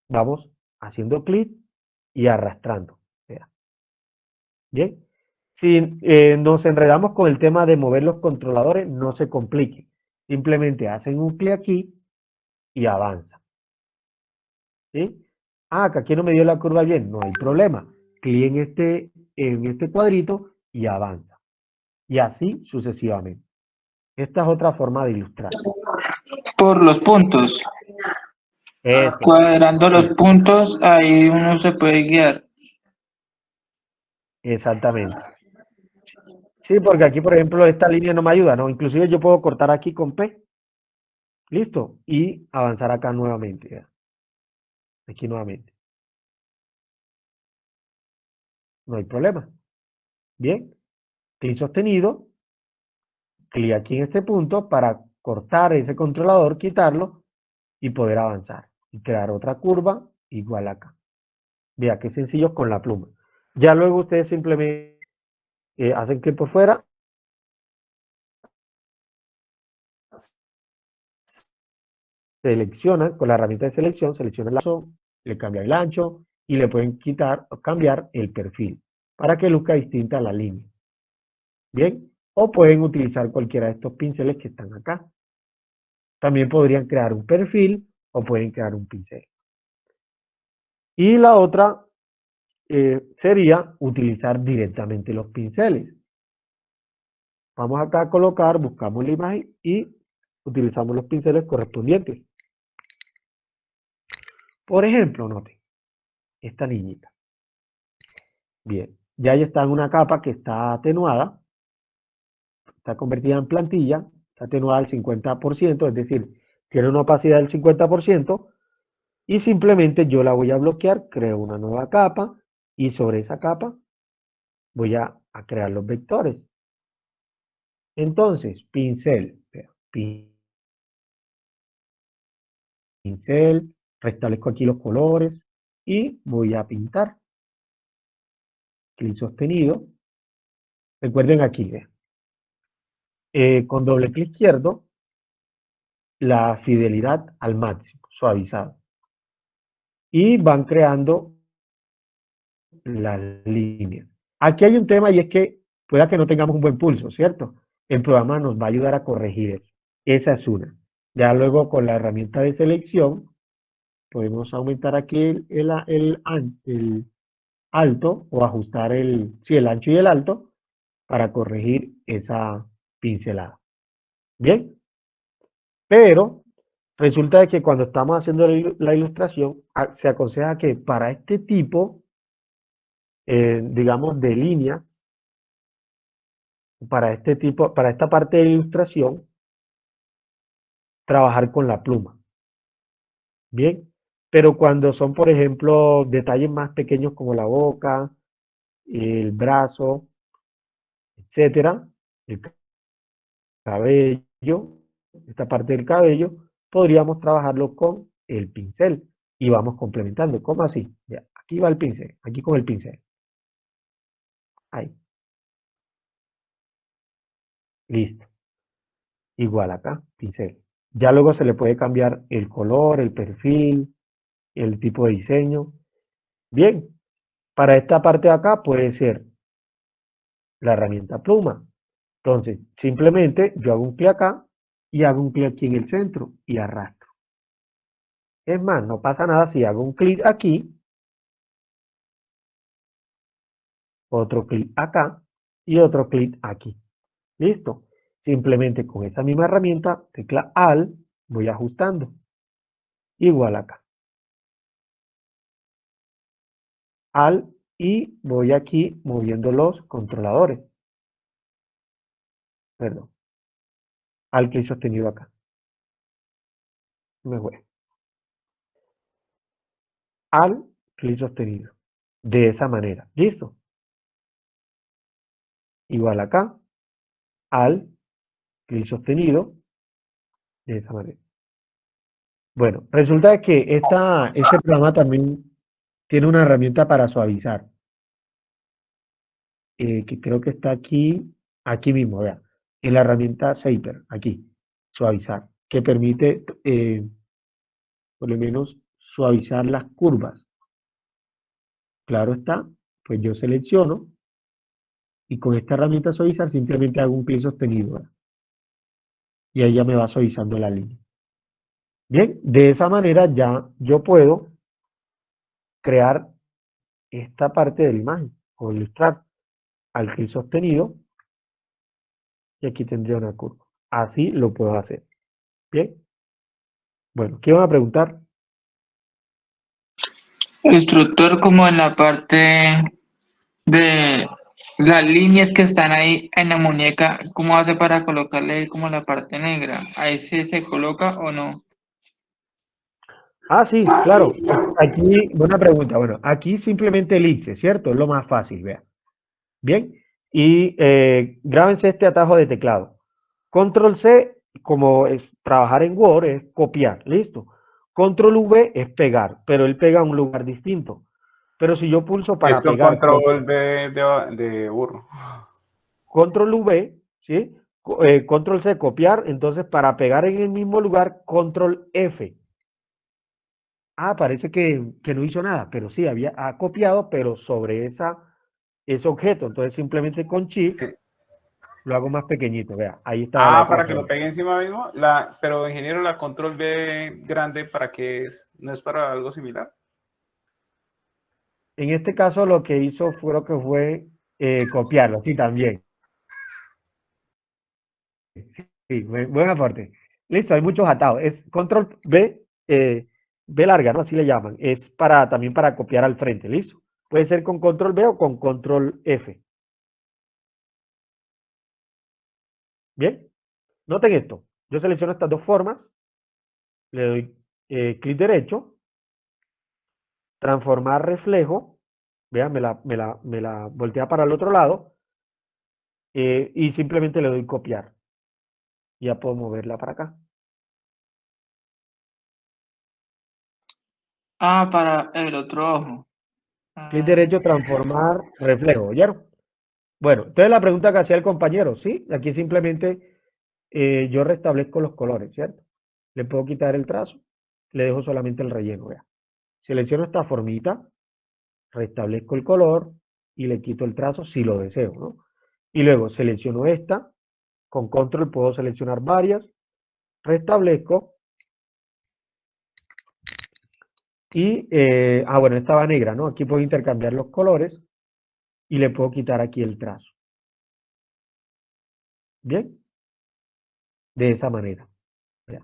vamos haciendo clic y arrastrando. Vea. Bien, si nos enredamos con el tema de mover los controladores, no se complique. Simplemente hacen un clic aquí y avanza. ¿Sí? Ah, que aquí no me dio la curva bien, no hay problema. Clic en este cuadrito y avanza. Y así sucesivamente. Esta es otra forma de ilustrar. Por los puntos. Eso, Cuadrando los sí, puntos, ahí uno se puede guiar. exactamente. Sí, porque aquí, por ejemplo, esta línea no me ayuda, ¿no? Inclusive yo puedo cortar aquí con P. Listo. Y avanzar acá nuevamente. ¿Ya? Aquí nuevamente. no hay problema. Bien, clic sostenido, clic aquí en este punto para cortar ese controlador, quitarlo y poder avanzar. Y crear otra curva igual acá. Vea qué sencillo con la pluma. Ya luego ustedes simplemente hacen clic por fuera. Seleccionan con la herramienta de selección, seleccionan el ancho, le cambian el ancho y le pueden quitar o cambiar el perfil para que luzca distinta a la línea. Bien, o pueden utilizar cualquiera de estos pinceles que están acá. También podrían crear un perfil o pueden crear un pincel. Y la otra sería utilizar directamente los pinceles. Vamos acá a colocar, buscamos la imagen y utilizamos los pinceles correspondientes. Por ejemplo, noten, esta niñita. Bien, ya está en una capa que está atenuada, está convertida en plantilla, está atenuada al 50%, es decir, tiene una opacidad del 50%, y simplemente yo la voy a bloquear, creo una nueva capa, y sobre esa capa voy a crear los vectores. Entonces, pincel, pincel, restablezco aquí los colores, y voy a pintar. Clic sostenido. Recuerden aquí, con doble clic izquierdo, la fidelidad al máximo, suavizado. Y van creando las líneas. Aquí hay un tema y es que pueda que no tengamos un buen pulso, ¿cierto? El programa nos va a ayudar a corregir eso. Esa es una. Ya luego con la herramienta de selección podemos aumentar aquí el alto o ajustar el ancho y el alto para corregir esa pincelada. Bien, pero resulta de que cuando estamos haciendo la ilustración se aconseja que para este tipo, digamos, de líneas, para esta parte de ilustración, trabajar con la pluma. Bien, pero cuando son, por ejemplo, detalles más pequeños como la boca, el brazo, etcétera, el cabello, esta parte del cabello, podríamos trabajarlo con el pincel y vamos complementando. ¿Cómo así? Ya, aquí va el pincel, aquí con el pincel. Ahí. Listo. Igual acá, pincel. Ya luego se le puede cambiar el color, el perfil, el tipo de diseño. Bien, para esta parte de acá puede ser la herramienta pluma. Entonces, simplemente yo hago un clic acá y hago un clic aquí en el centro y arrastro. Es más, no pasa nada si hago un clic aquí, otro clic acá y otro clic aquí. Listo. Simplemente con esa misma herramienta, tecla Alt, voy ajustando. Igual acá. Alt y voy aquí moviendo los controladores. Perdón. Alt clic sostenido acá. Me voy. Alt clic sostenido. De esa manera. ¿Listo? Igual acá. Alt clic sostenido. De esa manera. Bueno, resulta que este programa también tiene una herramienta para suavizar. Que creo que está aquí mismo, vean. En la herramienta Shaper, aquí. Suavizar. Que permite, por lo menos, suavizar las curvas. Claro está, pues yo selecciono y con esta herramienta suavizar simplemente hago un clic sostenido, ¿verdad? Y ahí ya me va suavizando la línea. Bien, de esa manera ya yo puedo crear esta parte de la imagen o ilustrar al clic sostenido y aquí tendría una curva. Así lo puedo hacer. Bien. Bueno, ¿qué van a preguntar? Instructor, como en la parte de las líneas que están ahí en la muñeca, ¿cómo hace para colocarle como la parte negra? ¿Ahí sí se coloca o no? Ah, sí, claro. aquí, buena pregunta. Bueno, aquí simplemente elipse, ¿cierto? Es lo más fácil, vea. Bien, y grábense este atajo de teclado. Control C, como es trabajar en Word, es copiar, listo. Control V es pegar, pero él pega a un lugar distinto. Pero si yo pulso para Es con pegar, control de burro. Control V, ¿sí? Control C, copiar, entonces para pegar en el mismo lugar, Control F. Ah, parece que no hizo nada, pero sí, ha copiado, pero sobre ese objeto. Entonces simplemente con Shift lo hago más pequeñito, vea, ahí está la otra Para que lo forma. pegue encima mismo. Pero ingeniero, la control B grande, ¿para qué es? ¿No es para algo similar? En este caso lo que hizo fue lo que fue copiarlo, sí, también. Sí, buen aporte. Listo, hay muchos atados. Es control B, B larga, ¿no? Así le llaman. Es también para copiar al frente, listo. Puede ser con control B o con control F. Bien, noten esto. Yo selecciono estas dos formas, le doy clic derecho, transformar reflejo, vean, me la voltea para el otro lado y simplemente le doy copiar. Ya puedo moverla para acá. Para el otro ojo. Clic derecho, transformar reflejo, ¿oyeron? Bueno, entonces la pregunta que hacía el compañero, ¿sí? Aquí simplemente yo restablezco los colores, ¿cierto? Le puedo quitar el trazo, le dejo solamente el relleno, vea. Selecciono esta formita, restablezco el color y le quito el trazo si lo deseo, ¿no? Y luego selecciono esta, con control puedo seleccionar varias, restablezco y, bueno, esta va negra, ¿no? Aquí puedo intercambiar los colores y le puedo quitar aquí el trazo. ¿Bien? De esa manera. ¿Ya?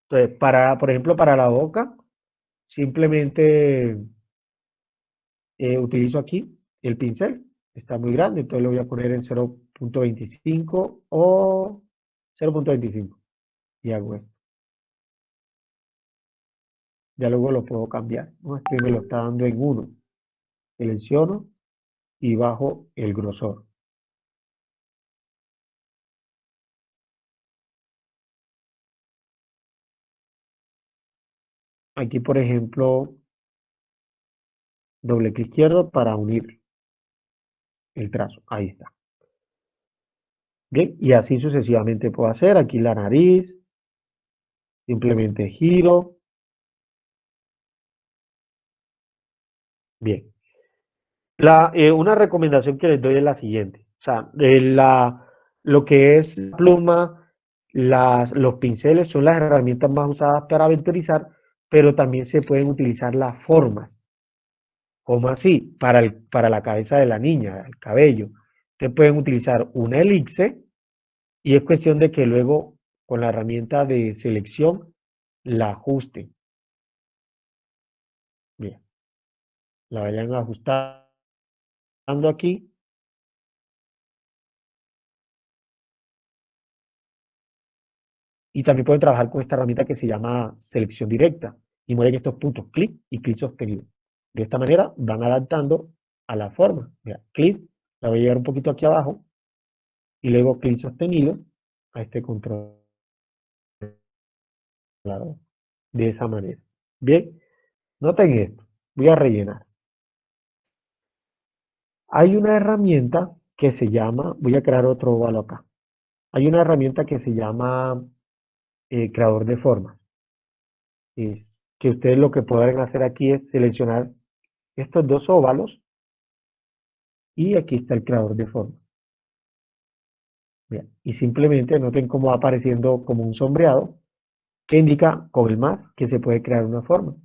Entonces, por ejemplo, para la boca, simplemente utilizo aquí el pincel. Está muy grande, entonces lo voy a poner en 0.25 o 0.25 y hago esto. Ya luego lo puedo cambiar, ¿no? Este me lo está dando en 1. Selecciono y bajo el grosor. Aquí, por ejemplo, doble clic izquierdo para unir el trazo. Ahí está. Bien, y así sucesivamente puedo hacer. Aquí la nariz, simplemente giro. Bien. Una recomendación que les doy es la siguiente. O sea, lo que es la pluma, los pinceles son las herramientas más usadas para vectorizar, pero también se pueden utilizar las formas. ¿Cómo así? Para la cabeza de la niña, el cabello. Ustedes pueden utilizar una elipse y es cuestión de que luego con la herramienta de selección la ajusten. Bien, la vayan ajustando aquí. Y también pueden trabajar con esta herramienta que se llama selección directa y mueven estos puntos, clic y clic sostenido. De esta manera van adaptando a la forma. Mira, clic, la voy a llevar un poquito aquí abajo y luego clic sostenido a este control. De esa manera. Bien, noten esto. Voy a rellenar. Hay una herramienta que se llama, voy a crear otro óvalo acá. Hay una herramienta que se llama creador de formas. Es que ustedes lo que pueden hacer aquí es seleccionar estos dos óvalos y aquí está el creador de formas. Bien, y simplemente noten cómo va apareciendo como un sombreado que indica con el más que se puede crear una forma.